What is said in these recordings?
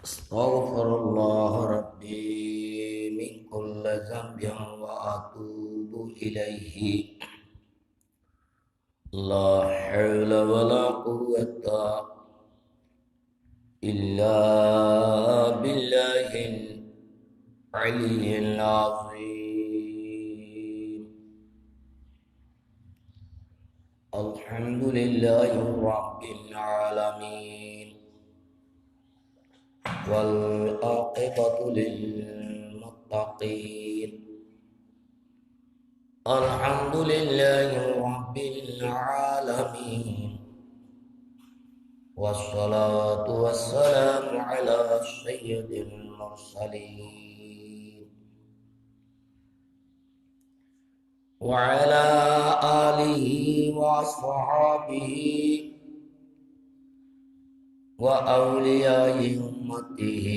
أستغفر الله ربي من كل ذنب وأتوب إليه. لا حول ولا قوة إلا بالله العلي العظيم. الحمد لله رب العالمين، والعاقبة للمتقين. الحمد لله رب العالمين، والصلاة والسلام على سيد المرسلين وعلى آله وأصحابه وأولياء أمته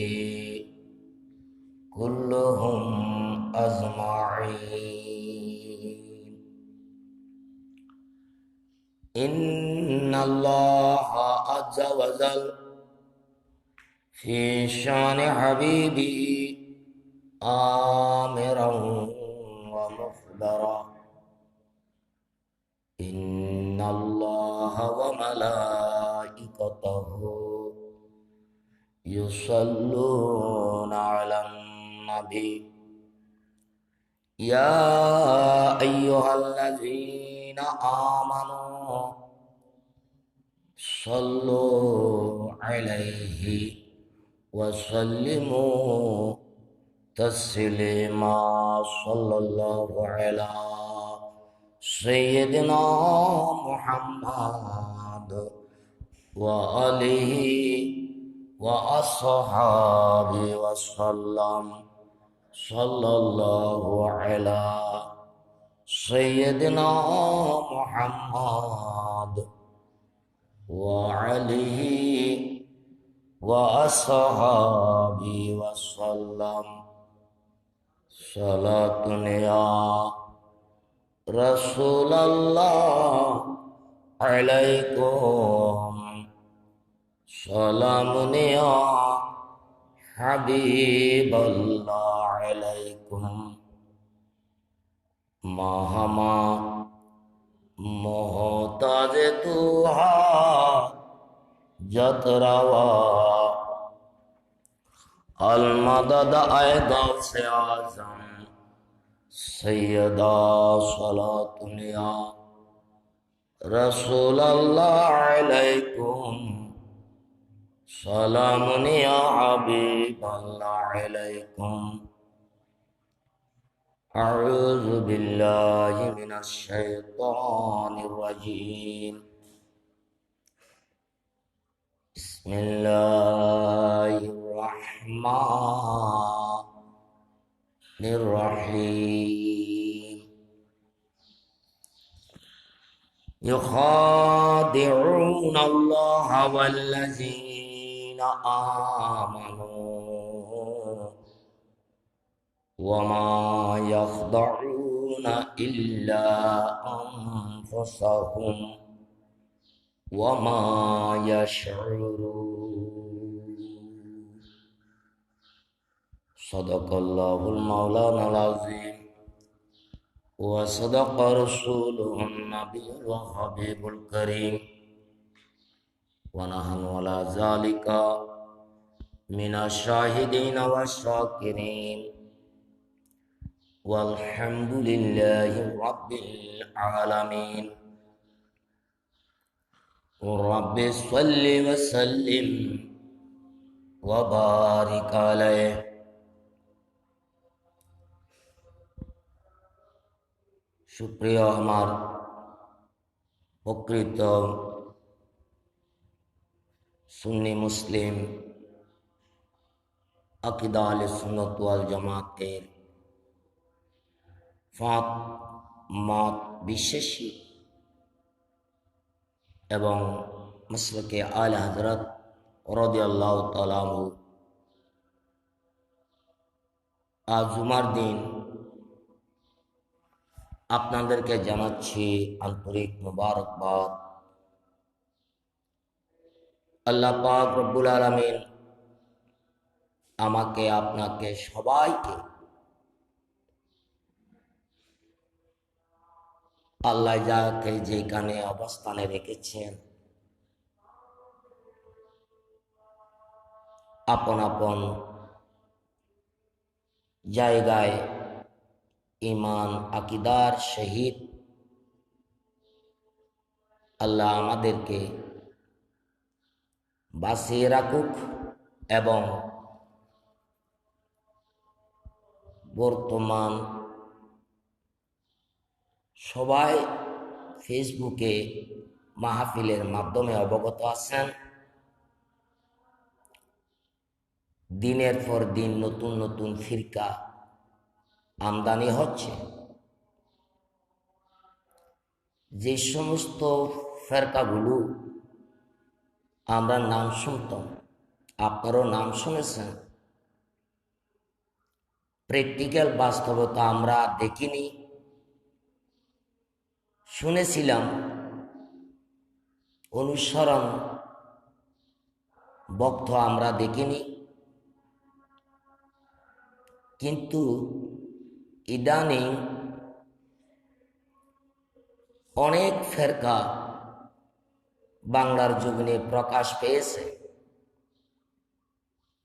كلهم أجمعين. إن الله عز وجل في شان حبيبه آمرا ومخبرا. إن الله وملائكته يصلون على النبي يا أيها الذين آمنوا صلوا عليه وسلموا تسليما. صلى الله على سيدنا محمد وآله وأصحابه وسلم. صلى الله على سيدنا محمد وعليه وأصحابه وسلم. صلاة يا رسول الله عليكم، سلام يا حبيب الله عليكم. महमा मोहताज तू हाजत रवा, अलमदद आए गौसे आज़म सैयदा सलातुनिया रसूल अल्लाह अलैकुम, सलामुनिया हबीब अल्लाह अलैकुम। अऊज़ु बिल्लाहि मिनश शैतानिर रजीम। बिस्मिल्लाहिर रहमानिर रहीम। युखादिऊना अल्लाह वल्लज़ीना आमनू वमा यख़दऊना इल्ला अन्फुसहुम वमा यशऊरून। सदक़ल्लाहुल मौलानाल अज़ीम व सदक़ रसूलुहुन नबियुल हबीबुल करीम व नहनु अला ज़ालिका मिनश शाहिदीन वश्शाकिरीन वल्हम्दुलिल्लाहि रब्बिल आलमीन। रब्बि सल्लि व सल्लिम व बारिक अलैहि। सुप्रिय हमार प्रकृत सुन्नी मुस्लिम अकीदा आले सुन्नत वाल जमातेर फात मत विशेषी एवं मसलके आले हजरत रादियाल्लाहु ताआला अन्हु, आज जुमार दिन আপনাদেরকে জানাচ্ছি আন্তরিক মোবারকবাদ। আল্লাহ পাক রব্বুল আলামিন আমাকে আপনাকে সবাইকে আল্লাহ যাকে যেখানে অবস্থানে রেখেছেন আপন আপন জায়গায় ঈমান আকীদার সহিত আল্লাহ আমাদেরকে বাঁচিয়ে রাখুক এবং বর্তমান সবাই ফেসবুকে মাহফিলের মাধ্যমে অবগত আছেন, দিনের পর দিন নতুন নতুন ফিরকা আমদানি হচ্ছে। যে সমস্ত ফেরকাগুলো আমরা নাম শুনতাম, আপনারও নাম শুনেছেন, প্র্যাকটিক্যাল বাস্তবতা আমরা দেখিনি, শুনেছিলাম, অনুসরণ বক্ত আমরা দেখিনি, কিন্তু ইদানিং অনেক ফেরকা বাংলার জমিনে প্রকাশ পেয়েছে।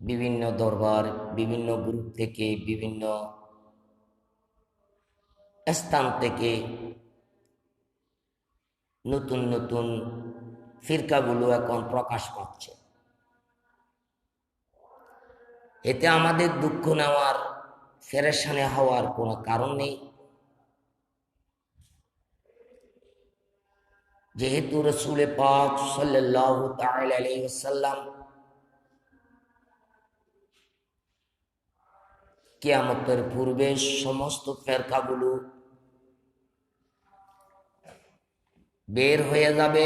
বিভিন্ন দরবার, বিভিন্ন গ্রুপ থেকে, বিভিন্ন স্থান থেকে নতুন নতুন ফিরকাগুলো এখন প্রকাশ পাচ্ছে। এতে আমাদের দুঃখ নেওয়ার, পেরেশানি হওয়ার কোনো কারণ নেই, যেহেতু রসুল পাক সাল্লাল্লাহু তাআলা আলাইহি ওয়াসাল্লাম কিয়ামতের পূর্বে সমস্ত ফেরকাগুলো বের হয়ে যাবে।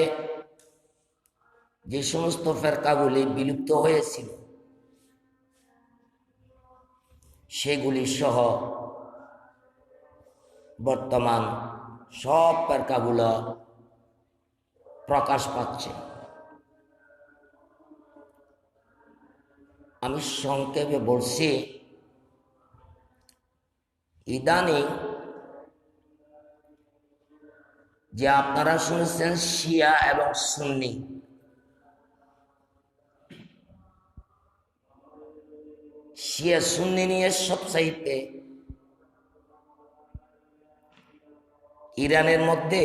যে সমস্ত ফেরকাগুলি বিলুপ্ত হয়েছিল সেগুলি সহ বর্তমান সব ফেরকাগুলো প্রকাশ পাচ্ছে। আমি সংক্ষেপে বলছি, ইদানিং যে আপনারা শুনেছেন শিয়া এবং সুন্নি, শিয়া সুন্নি নিয়ে সবচাইতে ইরানের মধ্যে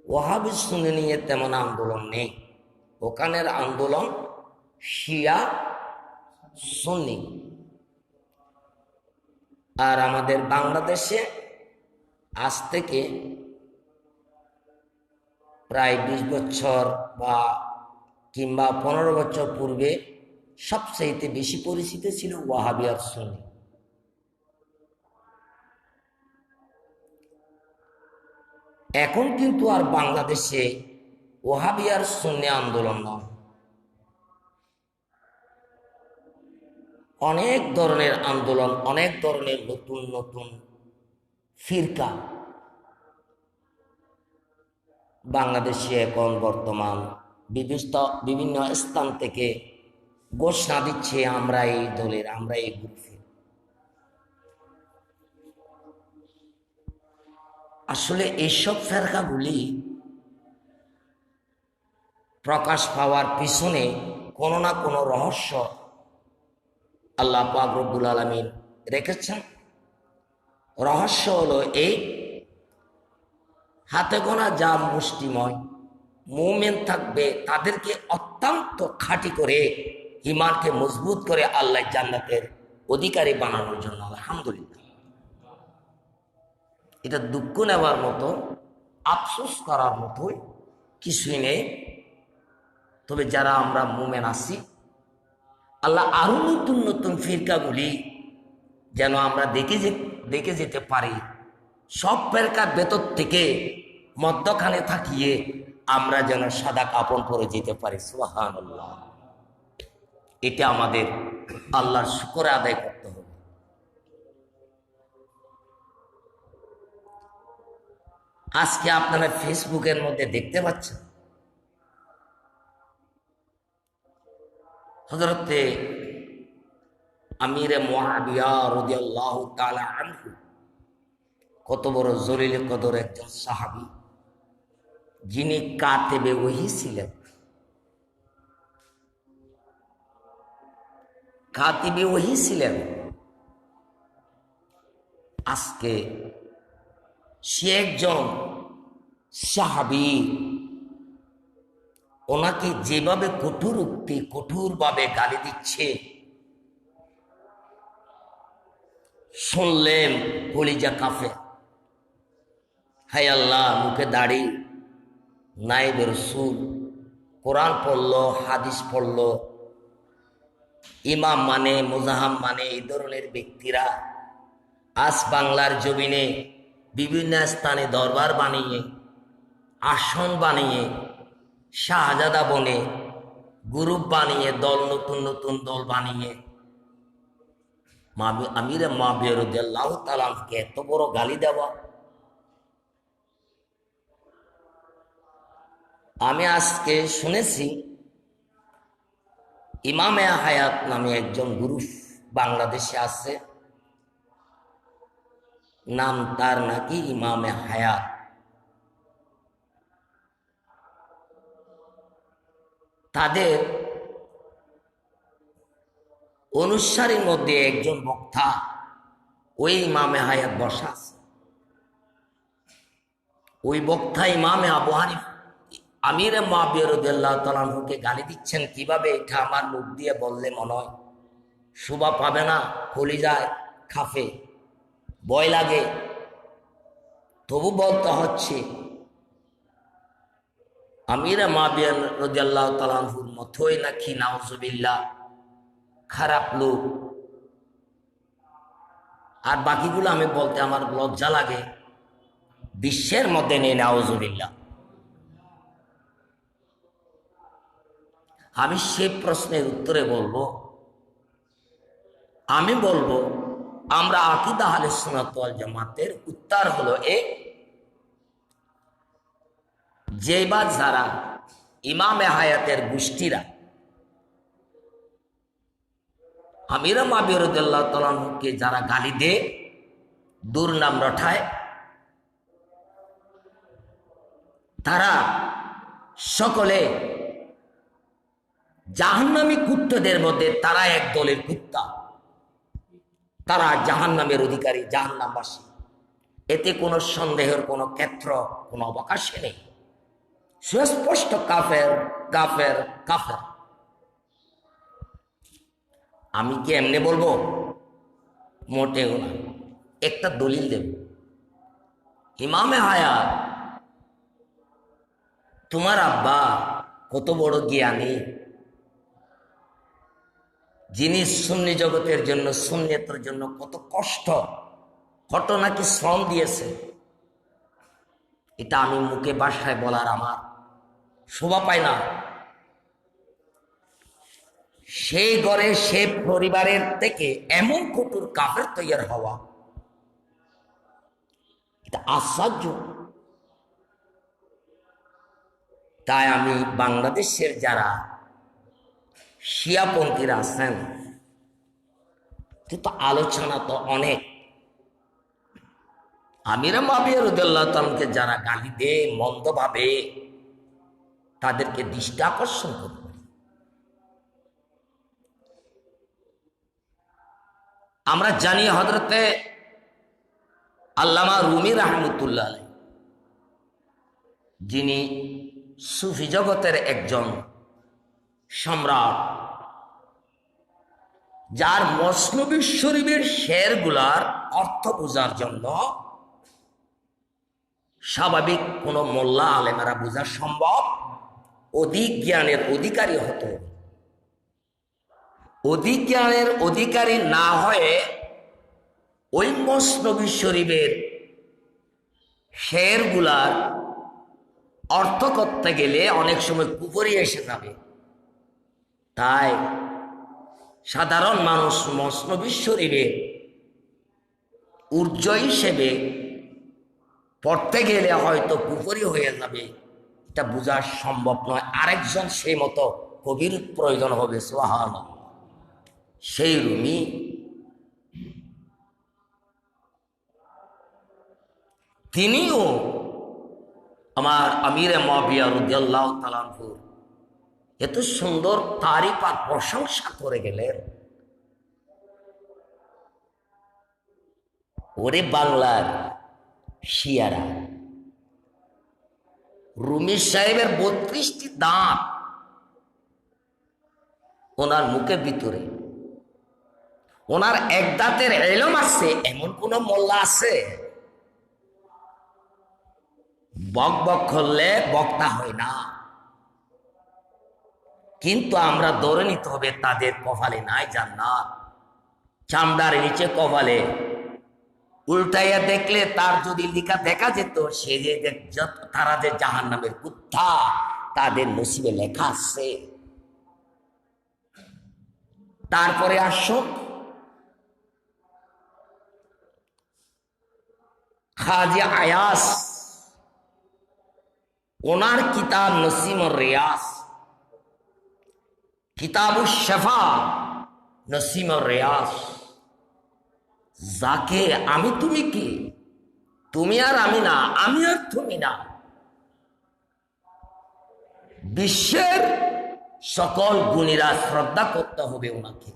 ওয়াহাবি সুন্নি নিয়ে তেমন আন্দোলন নেই, ওখানের আন্দোলন শিয়া সুন্নি। আর আমাদের বাংলাদেশে আজ থেকে প্রায় 20 বছর বা কিংবা 15 বছর পূর্বে সবচাইতে বেশি পরিচিত ছিল ওয়াহাবি আর সুন্নি। এখন কিন্তু আর বাংলাদেশে ওয়াহাবি আর সুন্নি আন্দোলন নয়, অনেক ধরনের আন্দোলন, অনেক ধরনের নতুন নতুন ফিরকা বাংলাদেশে এখন বর্তমান বিভিন্ন স্থান থেকে ঘোষণা দিচ্ছে আমরা এই দলের, আমরা এই গ্রুপের। আসলে এইসব ফেরকাগুলি প্রকাশ পাওয়ার পিছনে কোনো না কোনো রহস্য আল্লাহ পাক রব্বুল আলামিন রেখেছেন। রহস্য হলো এই, হাতে গোনা যা মুষ্টিময় মুমিন থাকবে তাদেরকে অত্যন্ত খাঁটি করে, ঈমানকে মজবুত করে আল্লাহ জান্নাতের অধিকারী বানানোর জন্য। আলহামদুলিল্লাহ, এটা দুঃখ নেওয়ার মতো, আফসোস করার মতোই কিছুই নেই। তবে যারা আমরা মুমিন আছি, আল্লাহ আরো নতুন নতুন ফিরকাগুলি যেন আমরা দেখে যেতে পারি। সব ফেরকার ভেতর থেকে মধ্যখানে থাকিয়ে আমরা যেন সাদা কাপড় পরে যেতে পারি। সুবহানাল্লাহ, এটা আমাদের আল্লাহর শুকর আদায় করতে হবে। আজকে আপনারা ফেসবুকের মধ্যে দেখতে পাচ্ছেন হযরতে আমিরে মুআবিয়া রাদিয়াল্লাহু তাআলা আনহু কত বড় জলিল কদর একজন সাহাবী, যিনি কাতেবে ওহী ছিলেন। কাতিবে ওহী ছিলেন। আজকে সে একজন সাহাবী, ওনাকে যেভাবে কঠোরভাবে গালি দিচ্ছে শুনলেন কলিজা কাঁপে। হায় আল্লাহ, মুখে দাড়ি, নায়েবে রাসূল, কোরআন পড়লো, হাদিস পড়লো, ইমাম মানে, মুজাহাম মানে, এই ধরনের ব্যক্তিরা আজ বাংলার জমিনে বিভিন্ন স্থানে দরবার বানিয়ে, আসন বানিয়ে, শাহজাদা বনে গ্রুপ বানিয়ে, দল, নতুন নতুন দল বানিয়ে আমিরে মুআবিয়া রাদিয়াল্লাহু তাআলা আনহুকে এত বড় গালি দেওয়া। আমি আজকে শুনেছি ইমামে হায়াত নামে একজন গ্রুপ বাংলাদেশে আছে, নাম তার নাকি ইমামে হায়াত। তাদের অনুসারীর মধ্যে একজন বক্তা ওই ইমামে হায়াত বসা আছে। ওই বক্তা ইমামে আবু হানিফা আমিরে মুআবিয়া রাদিয়াল্লাহু তাআলা আনহুকে গালি দিচ্ছেন। কিভাবে? এটা আমার মুখ দিয়ে বললে মনে হয় শোভা পাবে না, কলিজায় কাঁপে, ভয় লাগে, তবু বলতে হচ্ছে। আমিরে মুআবিয়া রাদিয়াল্লাহু তাআলা আনহুর মতোই নাকি নাউজুবিল্লাহ খারাপ লোক। আর বাকিগুলো আমি বলতে আমার লজ্জা লাগে, বিশ্বের মধ্যে নেই নাউজুবিল্লাহ। আমি সেই প্রশ্নের উত্তরে বলবো, আমি বলবো আমরা আকীদা আহলে সুন্নাত ওয়াল জামাতের উত্তর হলো যেবার যারা ইমামে হায়াতের গোষ্ঠীরা আমিরে মুআবিয়া রাদিয়াল্লাহু তাআলা আনহুকে যারা গালি দেয়, দুর্নাম রটায়, তারা সকলে জাহান্নামী কুত্তাদের মধ্যে তারা এক দলের কুত্তা, তারা জাহান্নামের অধিকারী, জাহান্নামবাসী। এতে কোনো সন্দেহের কোনো ক্ষেত্র, কোনো অবকাশ নেই। সুস্পষ্ট কাফের, কাফের, কাফের। আমি কি এমনি বলবো? মোটেও না। একটা দলিল দেব। ইমামে হায়াত, তোমার আব্বা কত বড় জ্ঞানী, যিনি সুন্নি জগতের জন্য, সুন্নিয়তের জন্য কত কষ্ট, ঘটনা কি শ্রম দিয়েছে, এটা আমি মুখে ভাষায় বলার আমার শোভা পায় না। সেই ঘরে, সে পরিবারের থেকে এমন কঠোর কাফের তৈরি হওয়া, এটা আশ্চর্য। তাই আমি বাংলাদেশের যারা শিয়াপন্থীরা আছেন, কিন্তু আলোচনা তো অনেক। আমিরে মুআবিয়া রাদিয়াল্লাহু তাআলা আনহুকে যারা গালি দেয় মন্দভাবে, তাদেরকে দৃষ্টি আকর্ষণ করবে। আমরা জানি হযরতে আল্লামা রুমি রাহমাতুল্লাহ আলাইহি, যিনি সুফি জগতের একজন সম্রাট, যার মসনবী শরীফের শেরগুলার অর্থ বোঝার জন্য স্বাভাবিক কোন মোল্লা আলেমেরা বোঝা সম্ভব, অধিক জ্ঞানের অধিকারী হতো। অধিক জ্ঞানের অধিকারী না হয়ে ওই মসনবী শরীফের শেরগুলার অর্থ করতে গেলে অনেক সময় কুফরি এসে যাবে। তাই সাধারণ মানুষ মসনবী শরীফের উর্জ হিসেবে পড়তে গেলে হয়তো কুফরি হয়ে যাবে, এটা বোঝা সম্ভব নয়। আরেকজন সেই মতো কবির প্রয়োজন হবে। সুবহানাল্লাহ। সেই রুমি তিনিও আমার আমিরে মুআবিয়া রাদিয়াল্লাহু তাআলা আনহু এত সুন্দর তারিফ আর প্রশংসা করে গেলেন। ওরে বাংলার শিয়ারা, রুমি সাহেবের 32টি দাঁত ওনার মুখের ভিতরে, ওনার এক দাঁতের এলম আছে এমন কোন মোল্লা আছে? বক বক করলে বক্তা হয় না, কিন্তু আমরা ধরে নিতে হবে তাদের কপালে নাই জান্নাত। চামড়ার নিচে কপালে উল্টাইয়া দেখলে তার যদি লিখা দেখা যেত সে যে তারা যে জাহান্নামের কুত্তা, তাদের নসিবে লেখা আছে। তারপরে আসো খাজা আয়াস, ওনার কিতাব নসিমুর রিয়াস, কিতাবুশ শাফা নসিমুর রিয়াস। যাকে আমি তুমি কি, তুমি আর আমি না, আমি আর তুমি না, বিশ্বের সকল গুণীরা শ্রদ্ধা করতে হবে ওনাকে।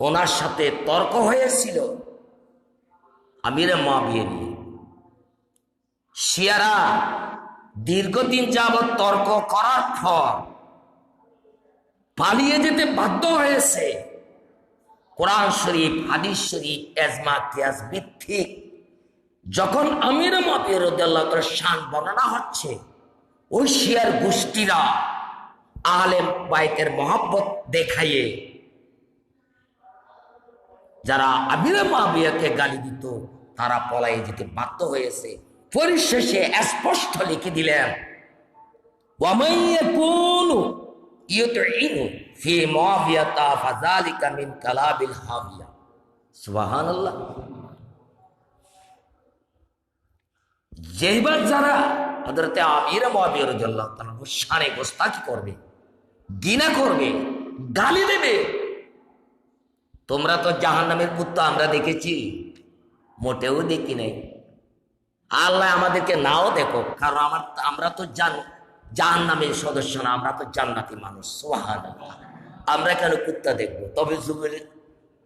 ওনার সাথে তর্ক হয়েছিল আমিরে মুআবিয়া নিয়ে। শিয়ারা দীর্ঘদিন যাবৎ তর্ক করার পর পালিয়ে যেতে বাধ্য হয়েছে। কোরআন শরীফ, হাদিস শরীফ, এজমা কিয়াস ভিত্তিক যখন আমিরে মুআবিয়া রাদিয়াল্লাহু তাআলার শান বর্ণনা হচ্ছে, ওই শিয়ার গোষ্ঠীরা আলেম বাইতের মহব্বত দেখাইয়ে যারা আমিরে মুআবিয়াকে গালি দিত তারা পলাইয়ে যেতে বাধ্য হয়েছে। পরিশেষে স্পষ্ট লিখে দিলেন, ওয়ামান ইয়াকুনু ইউতঈনু ফি মুআবিয়াতা ফাযালিকা মিন কালাবিল হাবিয়া। সুবহানাল্লাহ। যেইবার যারা হযরতে আমিরে মুআবিয়া রাদিয়াল্লাহু তাআলা শানে গোস্তাকি করবে, ঘৃণা করবে, গালি দেবে, তোমরা তো জাহান্নামের কুত্তা আমরা দেখেছি, মোটেও দেখি নাই। আল্লাহ আমাদেরকে নাও দেখো, কারণ আমরা তো জাহান্নামের সদস্য না, আমরা তো জান্নাতি মানুষ। সুবহানাল্লাহ। আমরা কেন কুত্তা দেখবো? তবে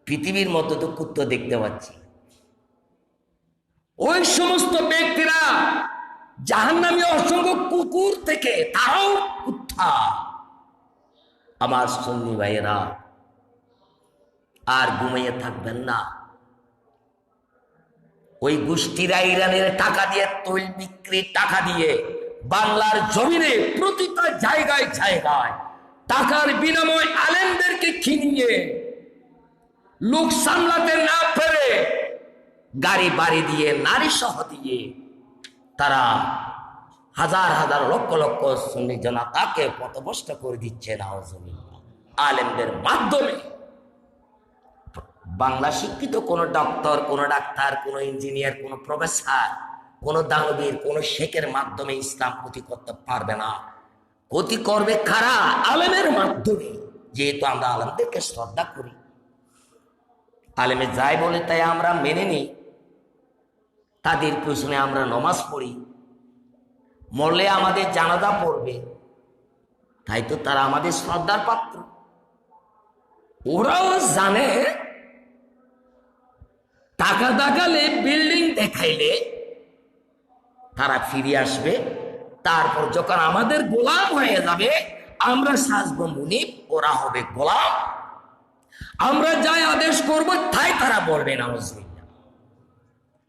পৃথিবীর মধ্যে তো কুত্তা দেখতে পাচ্ছি। ওই সমস্ত ব্যক্তিরা জাহান্নামী অসংখ্য কুকুর থেকে তারাও কুত্তা। আমার সুন্নি ভাইয়েরা, আর ঘুমিয়ে থাকবেন না। ওই গোষ্ঠীরা ইরানের টাকা দিয়ে, তৈল বিক্রির টাকা দিয়ে বাংলার জমিনে প্রতিটা জায়গায় জায়গায় টাকার বিনিময়ে আলেমদেরকে খিনিয়ে লোক সামলাতে না পেরে গাড়ি বাড়ি দিয়ে, নারী সহ দিয়ে তারা হাজার হাজার লক্ষ লক্ষ সুন্নি জনতাকে পথভ্রষ্ট করে দিচ্ছে নাউজুবিল্লাহ আলেমদের মাধ্যমে। বাংলা শিক্ষিত কোন ডক্টর, কোন ডাক্তার, কোন ইঞ্জিনিয়ার, কোন প্রফেসর, কোন দানবীর, কোন শেখের মাধ্যমে ইসলাম ক্ষতি করতে পারবে না। ক্ষতি করবে কারা? আলেমের মাধ্যমে। যেহেতু আমরা আলেমদেরকে শ্রদ্ধা করি, আলেমে যাই বলে তাই আমরা মেনে নিই, তাদের পিছনে আমরা নমাজ পড়ি, মরলে আমাদের জানাজা পড়বে, তাই তো তারা আমাদের শ্রদ্ধার পাত্র। ওরাও জানে টাকা দেখালে, বিল্ডিং দেখাইলে তারা ফিরে আসবে, তারপর যখন আমাদের গোলাম হয়ে যাবে আমরা সাজবো মুনিব, ওরা হবে গোলাম। আমরা যাই আদেশ করব তাই তারা বলবে নাউজুবিল্লাহ।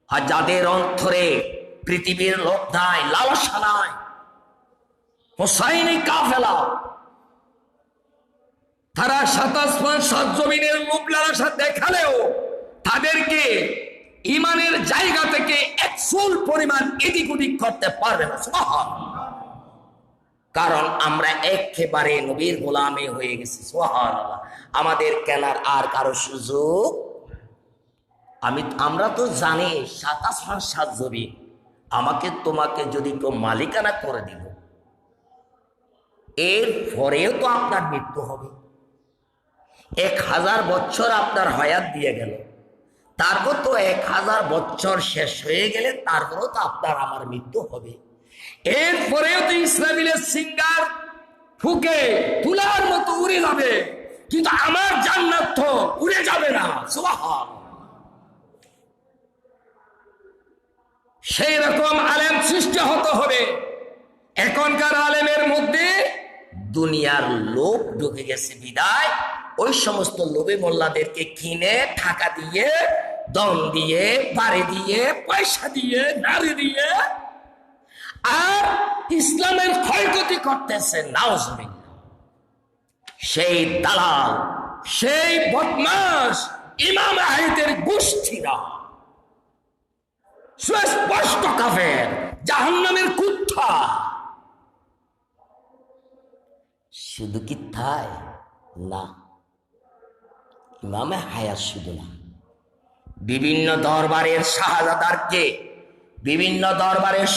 আর যাদের অন্তরে পৃথিবীর লোভ নাই, লালসা নাই, হোসাইনি কাফেলা, তারা 27 জমিনের লোভ লালসা দেখালেও তাদেরকে ইমানের জায়গা থেকে 1 পরিমাণ এদিক ওদিক করতে পারবে না। সুবহানাল্লাহ। কারণ আমরা একেবারে নবীর গোলামে হয়ে গেছি। সুবহানাল্লাহ। আমাদের কেনার আর কারো সুযোগ আমরা তো জানি 27 জমি আমাকে তোমাকে যদি কেউ মালিকানা করে দিল, এর পরেও তো আপনার মৃত্যু হবে। 1000 বছর আপনার হায়াত দিয়ে গেল, তারপর তো 1000 বছর শেষ হয়ে গেলে তারপরও তো আপনার আমার মৃত্যু হবে। এরপরেও তো ইসরাফিলের সিঙ্গার ফুকে তুলার মতো উড়ে যাবে, কিন্তু আমার জান্নাত তো উড়ে যাবে না। সুবহান। সেই রকম আলেম সৃষ্টি হতে হবে। এখনকার আলেমের মধ্যে দুনিয়ার লোভ ঢুকে গেছে বিদায় ওই সমস্ত লোভে মোল্লাদেরকে কিনে টাকা দিয়ে, দম দিয়ে, বাড়ি দিয়ে, পয়সা দিয়ে, নারী দিয়ে আর ইসলামের ক্ষয়ক্ষতি করতেছে। নাউজুবিল্লাহ। সেই দালাল, সেই বদমাশ ইমাম আহমেদের গোষ্ঠীরা সুস্পষ্ট কাফের, জাহান্নামের কুত্তা। শুধু কি তাই না, ইমামে হায়াত শুধু না, বিভিন্ন দরবারের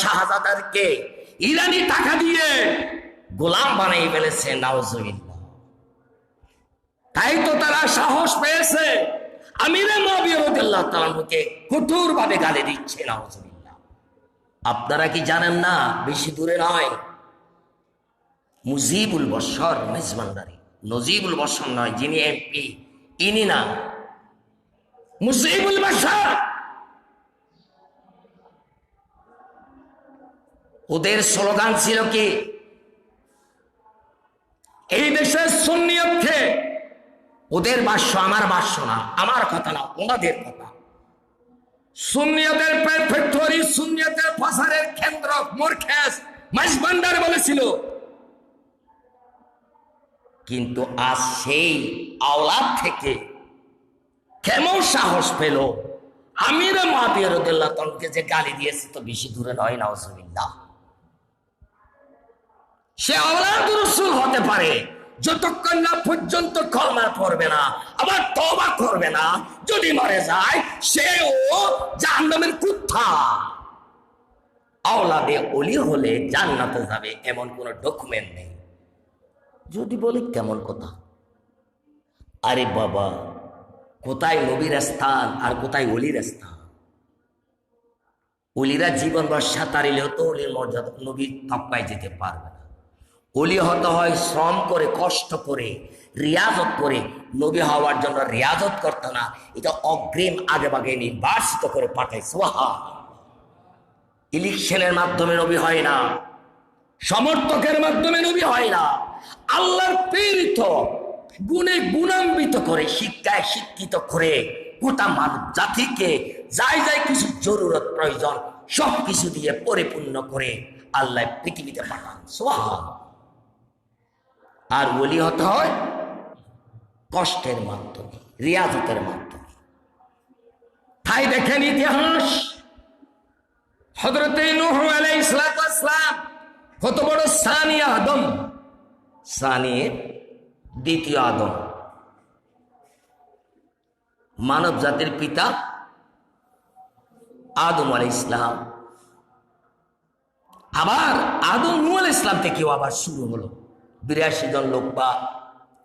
শাহজাদারকে ইরানি টাকা দিয়ে গোলাম বানিয়ে ফেলেছে। নাউজুবিল্লাহ। তাই তো তারা সাহস পেয়েছে আমিরে মুআবিয়া রাদিয়াল্লাহু তাআলা আনহুকে কঠোর ভাবে গালি দিচ্ছে। নাউজুবিল্লাহ। আপনারা কি জানেন না, বেশি দূরে নয়, মুজিবুল বশর মেজবান্ডারি, নজিবুল বশর নয়, যিনি এমপি ইনি না, মুজিবুল বশর। ওদের স্লোগান ছিল কি, এই দেশের সুন্নিয়তকে, ওদের ভাষ্য আমার ভাষ্য না, আমার কথা না, ওনাদের কথা, সুন্নিয়তের ফ্যাক্টরি, সুন্নিয়তের প্রসারের কেন্দ্র মোরখেস মেজবান্ডার বলেছিল। কিন্তু আজ সেই আওলাদ থেকে কেমন সাহস পেল আমিরে মুআবিয়া রাদিয়াল্লাহু তাআলা আনহুকে যে গালি দিয়েছে, তো বেশি দূরে নয়। নাউজুবিল্লাহ। সে আওলাদ রাসূল হতে পারে যতক্ষণ না পর্যন্ত কলমা পড়বে না, আবার তওবা করবে না, যদি মরে যায় সেও জাহান্নামের কুত্তা। আওলাদে ওলি হলে জান্নাতে যাবে এমন কোন ডকুমেন্ট নেই। যদি বলি কেমন কথা, আরে বাবা, কোথায় নবীর স্থান আর কোথায় অলির স্থান? অলিরা জীবনভর সাঁতারিলেও তো অলির মর্যাদা নবীর তপ্পায় যেতে পারবে না। অলি হতে হয় শ্রম করে, কষ্ট করে, রিয়াজত করে। নবী হওয়ার জন্য রিয়াজত করতো না, এটা অগ্রিম আগে ভাগে নির্বাচিত করে পাঠায়। সুবহান। ইলেকশনের মাধ্যমে নবী হয় না, সমর্থকের মাধ্যমে নবী হয় না, আল্লাহর প্রেরিত গুণে গুণান্বিত করে, শিক্ষায় শিক্ষিত করে গোটা মানব জাতিকে যাই যাই কিছু জরুরত প্রয়োজন সব কিছু দিয়ে পরিপূর্ণ করে আল্লাহ পৃথিবীতে পাঠান। সুবহান। আর ওলি হতে হয় কষ্টের মাধ্যমে, রিয়াজতের মাধ্যমে। তাই দেখেন ইতিহাস, হযরতে নূহ আলাইহিস সালাম কত বড় সানি আদম, সানির দ্বিতীয় আদম, মানব জাতির পিতা আদম আলাইহিস সালাম। আবার আদম নূহ আলাইহিস সালাম থেকেও আবার শুরু হলো। 82 জন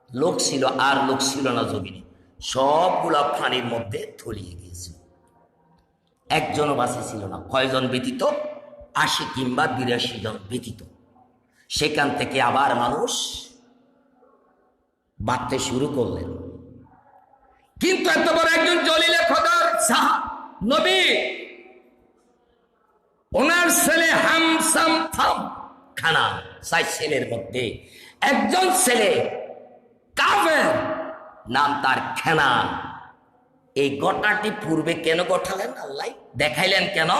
লোক ছিল, আর লোক ছিল না জমিনে, সবগুলা প্রাণীর মধ্যে তলিয়ে গিয়েছিল, একজনও বাঁচে ছিল না। কয়জন ব্যতীত? 80 কিংবা 82 জন ব্যতীত। সেখান থেকে আবার মানুষ বাড়তে শুরু করলেন। কিন্তু এত বড় একজন জলিলে খোদার নবী, ওনার ছেলে হামসাম থাম খানা, 6 ছেলের মধ্যে একজন ছেলে কাফের, নাম তার খানা। এই ঘটনাটি পূর্বে কেন ঘটালেন আল্লাহ দেখাইলেন কেন?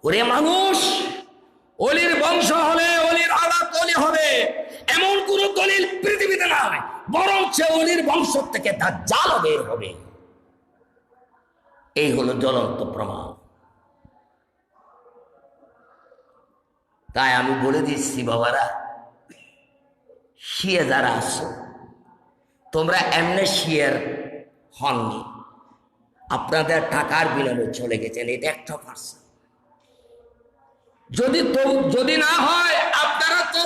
ওরে মানুষ, অলির বংশ হলে অলির আলাপ অলি হবে এমন কোন দলিল পৃথিবীতে নয়, বরং সে অলির বংশ থেকে দাজ্জাল বের হবে। এই হলো জ্বলন্ত প্রমাণ। তাই আমি বলে দিচ্ছি বাবারা, শিয়া যারা আছো, তোমরা এমনি শিয়ার হননি, আপনাদের টাকার বিনিময়ে চলে গেছেন, এটা 100%। যদি না হয়, আপনারা তো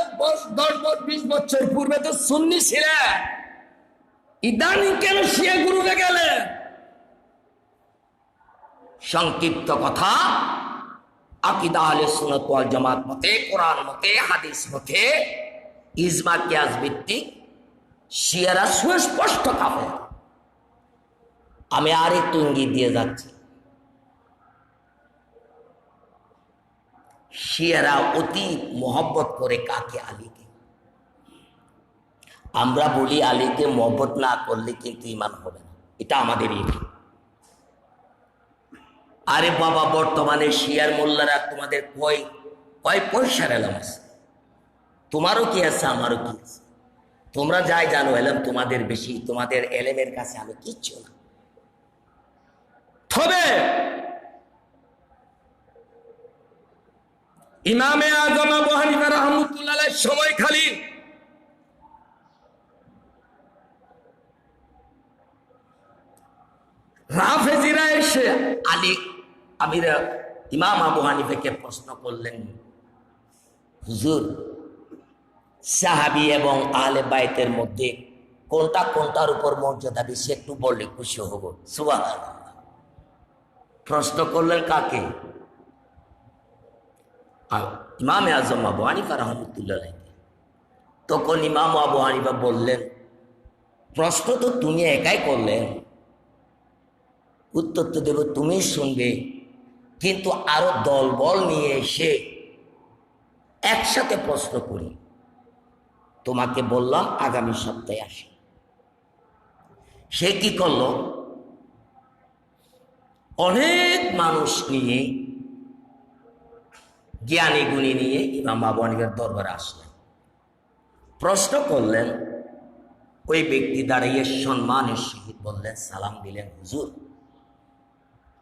10-20 বছর পূর্বে তো সুন্নি ছিলেন, ইদানিং কেন শিয়া গ্রুপে গেলেন? সংক্ষিপ্ত কথা, আকিদা আহলে সুন্নাত ওয়াল জামাত মতে, কোরআন মতে, হাদিস মতে, ইজমা কিয়াস ভিত্তিক শিয়ারা সুস্পষ্ট কাফের। আমি আর একটু ইঙ্গিত দিয়ে যাচ্ছি। শিয়ারা অতি মোহব্বত করে কাকে? আলীকে। আমরা বলি আলীকে মোহব্বত না করলে কিন্তু ইমান হবে না, এটা আমাদের ইমান। আরে বাবা, বর্তমানে শিয়ার মোল্লারা তোমাদের কয় পয়সার এলাম আছে? তোমারও কি আছে, আমারও কি আছে? তোমরা যাই জানো, এলাম তোমাদের বেশি, তোমাদের এলেমের কাছে আমি কিচ্ছু না। তবে ইমামে আযম আবু হানিফা রাহমাতুল্লাহ আলাইহির সময় খালি রাফেজিরা এসে ইমাম আবু হানিফাকে প্রশ্ন করলেন, হুজুর, সাহাবী এবং আহলে বাইতের মধ্যে কোনটার উপর মর্যাদা বেশি, একটু বললে খুশি হব। সুবহানাল্লাহ। প্রশ্ন করলেন কাকে? ইমামে আযম আবু হানিফা রাহমাতুল্লাহ আলাইহি। তখন ইমাম আবু হানিফা বললেন, প্রশ্ন তো তুমি একাই করলেন, উত্তর তো দেব তুমি শুনবে, কিন্তু আরো দলবল নিয়ে এসে একসাথে প্রশ্ন করি। তোমাকে বললাম আগামী সপ্তাহে আসি। সে কি করলো? অনেক মানুষ নিয়ে, জ্ঞানী গুণী নিয়ে ইমাম আবু হানিফার দরবারে আসলেন, প্রশ্ন করলেন। ওই ব্যক্তি দাঁড়িয়ে সম্মানের সহিত বললেন, সালাম দিলেন, হুজুর,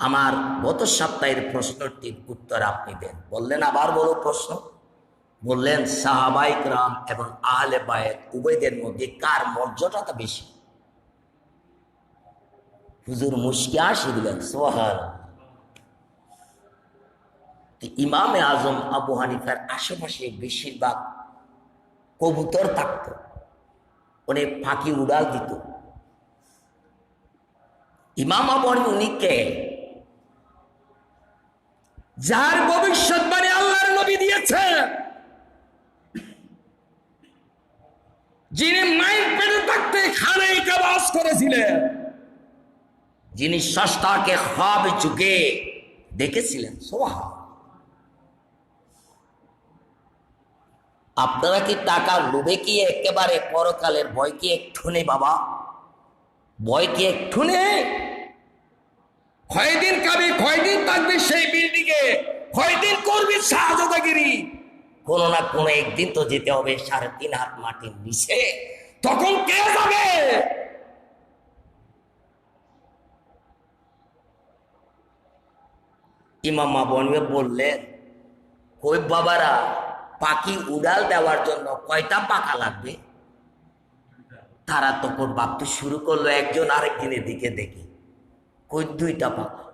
আমার গত সপ্তাহের প্রশ্নটির উত্তর আপনি দেন। বললেন, আবার বড় প্রশ্ন। বললেন, সাহাবায়ে কেরাম এবং আহলে বায়ত উভয়দের মধ্যে কার মর্যাদাটা বেশি? হুজুর মুস্কি হাসি দিলেন। সুবহানাল্লাহ। ইমামে আযম আবু হানিফার আশেপাশে বেশিরভাগ কবুতর থাকতো, অনেক ফাঁকি উড়াল দিত। ইমাম আবু হানিফা উনি কে? যার ভবিষ্যৎবাণী আল্লাহর নবী দিয়েছে, যিনি মায়ের পেটে থাকতে খানায় কাবাস করেছিলেন, যিনি স্রষ্টাকে খ্বাবে চোখে দেখেছিলেন। সুবহানাল্লাহ। আপনারা কি টাকার লোভে কি একেবারে পরকালের ভয় কি একটু নেই বাবা? ভয় কি একটু নেই? কয়দিন খাবি, কয়দিন থাকবি সেই বিল্ডিংয়ে, কয়দিন করবি শাহজাদাগিরি? কোন না কোন একদিন তো যেতে হবে 3.5 হাত মাটির নিচে। তখন কে যাবে? ইমাম আবু হানিফা বললেন, কই বাবারা, পাখি উড়াল দেওয়ার জন্য কয়টা পাখা লাগবে? তারা তখন ভাবতে শুরু করলো, একজন আরেকজনের দিকে দেখে, কই 2টা পাখা,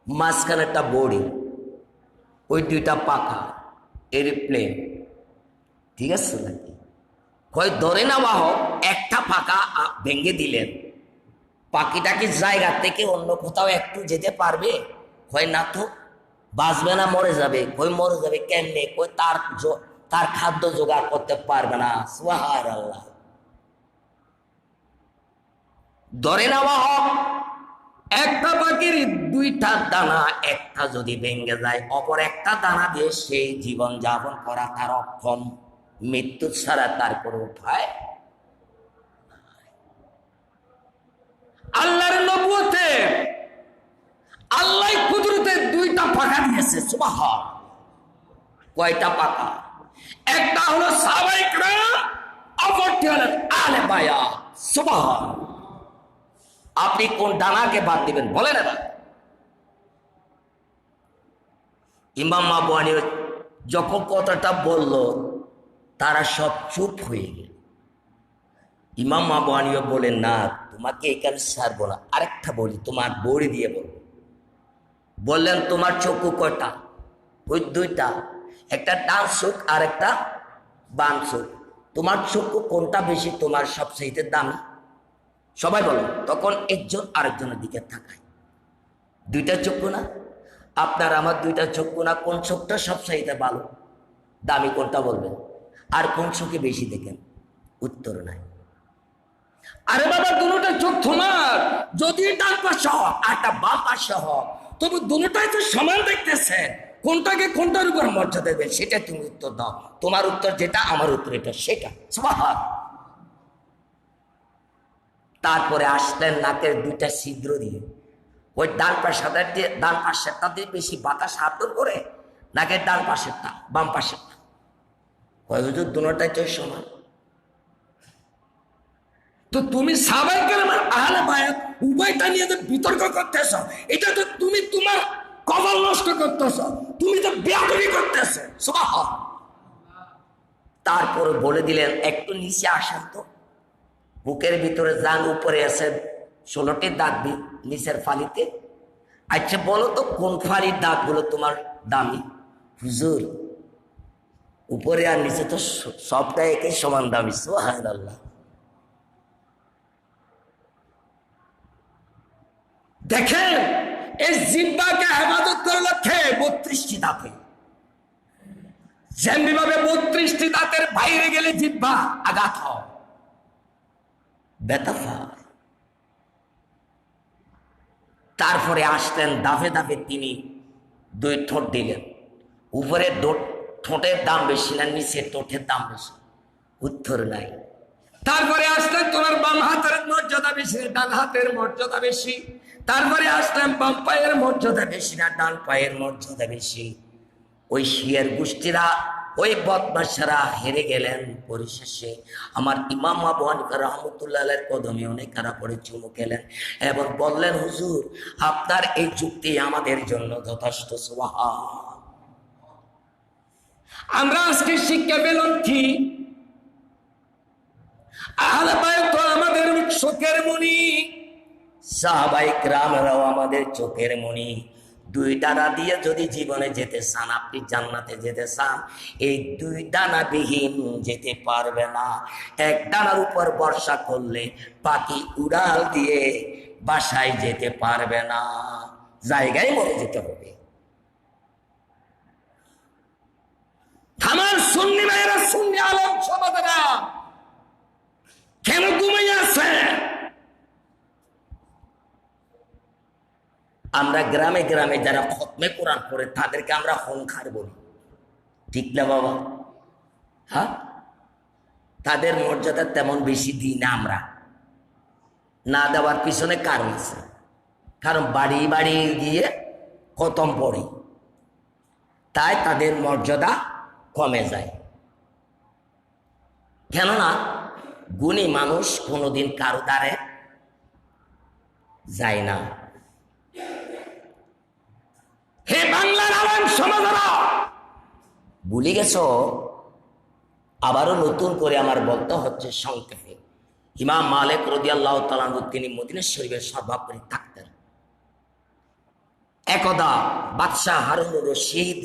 মাঝখানে একটা বড়ি, ওই 2টা পাখা, এরোপ্লেন, ঠিক আছে নাকি? কয় ধরে নেওয়া হোক, একটা পাখা ভেঙে দিলেন, পাখিটা কি জায়গা থেকে অন্য কোথাও একটু যেতে পারবে? হয় না তো, বাঁচবে না, মরে যাবে। কই মরে যাবে কেমনে? কই তার খাদ্য জোগাড় করতে পারবে না। সুবহানাল্লাহ। ধরে নেওয়া হোক একটা পাখির 2টা দানা, একটা যদি ভেঙে যায়, অপর একটা দানা দিয়ে সেই জীবন যাপন করা তার অক্ষম, মৃত্যু ছাড়া তার কোনো উপায়। আল্লাহর নবুয়তে আল্লাহ কুদরতে 2টা পাখা দিয়েছে। সুবহানাল্লাহ। কয়টা পাখা? একটা হলো সাহাবায়ে কেরাম, অপরটি হলো আহলে বায়াত। সুবহানাল্লাহ। আপনি কোন ডানাকে বাদ দিবেন বলেন না? ইমাম আবু হানিফা যখন কথাটা বলল, তারা সব চুপ হয়ে গেল। ইমাম আবু হানিফা বলেন, না, তোমাকে এখানে ছাড়বো না, আরেকটা বলি, তোমার বড়ি দিয়ে বলবো। বললেন, তোমার চক্ষু কয়টা? ওই দুইটা, একটা ডান চোখ আর একটা বাম চোখ। তোমার চক্ষু কোনটা বেশি তোমার সবচেয়ে দামি? সবাই বলো। তখন একজন আরেকজনের দিকে তাকায়। দুইটা চক্ষু না? আপনার আমার দুইটা চক্ষু না? কোন চোখটা সবচাইতে ভালো দামি কোনটা বলবেন? আর কোন চোখে বেশি দেখেন? উত্তর নাই। আরে বাবা, দুটোটা চোখ তোমার, যদি ডান পাশে হোক আরটা বাম পাশে হোক, তবু দুটোটাই তো সমান দেখতেছে। কোনটাকে কোনটার উপর মর্যাদা দেবেন সেটা তুমি উত্তর দাও। তোমার উত্তর যেটা, আমার উত্তর এটা, সেটা। সুবহান। তারপরে আসলেন নাকের দুইটা ছিদ্র দিয়ে। ওই ডান পাশেরটা দিয়ে বেশি বাতাস হাতর করে, নাকের ডান পাশেরটা, বাম পাশেরটা। ওই হুজুর দুটোটাই তো সমান। তো তুমি সাহাবায়ে কেরাম আর আহলে বায়াত উভয়টা নিয়ে যে বিতর্ক করতেছ, এটা তো তুমি তোমার কবর নষ্ট করতেছ, তুমি তো বেয়াদবি করতেছ। সুবহান। তারপরে বলে দিলেন, একটু নিচে আসেন তো, বুকের ভিতরে যান, উপরে আছে 16টি দাঁত নিচের ফালিতে। আচ্ছা বলো তো, কোন ফালির দাঁতগুলো তোমার দামি? হুজুর, উপরে আর নিচে তো সবটা একই সমান দামি। সুবহানাল্লাহ। দেখেন, এই জিহ্বাকে হেফাজত করে লক্ষ্যে 32টি দাঁতে, যেমনি ভাবে 32টি দাঁতের বাইরে গেলে জিহ্বা আঘাত হয়, ব্যথা পায়। তারপরে আসলেন দাফে দাফে, তিনি 2 ঠোঁট দিলেন। উপরে ঠোঁটের দাম বেশি না নিচে ঠোঁটের দাম বেশি? উত্তর নাই। তারপরে আসলেন, তোমার বাম হাতের মর্যাদা বেশি না ডান হাতের মর্যাদা বেশি? তারপরে আসলেন, বাম পায়ের মর্যাদা বেশি না ডান পায়ের মর্যাদা বেশি? ওই শিয়ার গোষ্ঠীরা, ওই বদমাশেরা হেরে গেলেন। পরিশেষে আমার ইমাম আবু হানিফা রাহমাতুল্লাহ আলাইহির কদমে অনেকেরা পড়ে চুমু খেলেন এবং বললেন, হুজুর, আপনার এই যুক্তি আমাদের জন্য যথেষ্ট। সুবহান। আমরা আজকে শিক্ষা পেলাম কি? আহলে বায়াত তো আমাদের চোখের মণি, সাহাবায়ে কেরামরাও আমাদের চোখের মণি। 2 ডানা দিয়ে যদি জীবনে যেতে চান, আপনি জান্নাতে যেতে চান, এই 2 ডানা বিহীন যেতে পারবে না। 1 ডানার উপর ভরসা করলে পাখি উড়াল দিয়ে বাসায় যেতে পারবে না, জায়গায় মরে যেতে হবে। আমার সুন্নি ভাইয়েরা, সুন্নি আলেম সমাজেরা কেন ঘুমিয়ে আছে? আমরা গ্রামে গ্রামে যারা খতমে কোরআন পড়ে তাদেরকে আমরা হুঙ্কার বলি, ঠিক না বাবা? হ্যাঁ, তাদের মর্যাদা তেমন বেশি দিই না আমরা। না দেওয়ার পিছনে কারণ আছে, কারণ বাড়ি বাড়ি গিয়ে খতম পড়ি, তাই তাদের মর্যাদা কমে যায়। কেননা গুণী মানুষ কোনোদিন কারো দ্বারে যায় না। হে বাংলার আলেম সমাজরা, ভুলে গেছো? আবারও নতুন করে আমার বলতে হচ্ছে সংক্ষেপে। ইমাম মালিক রাদিয়াল্লাহু তাআলা আনহু, তিনি মদিনা শরীফের সভাপতি থাকতেন। একদা বাদশাহ হারুনুর রশিদ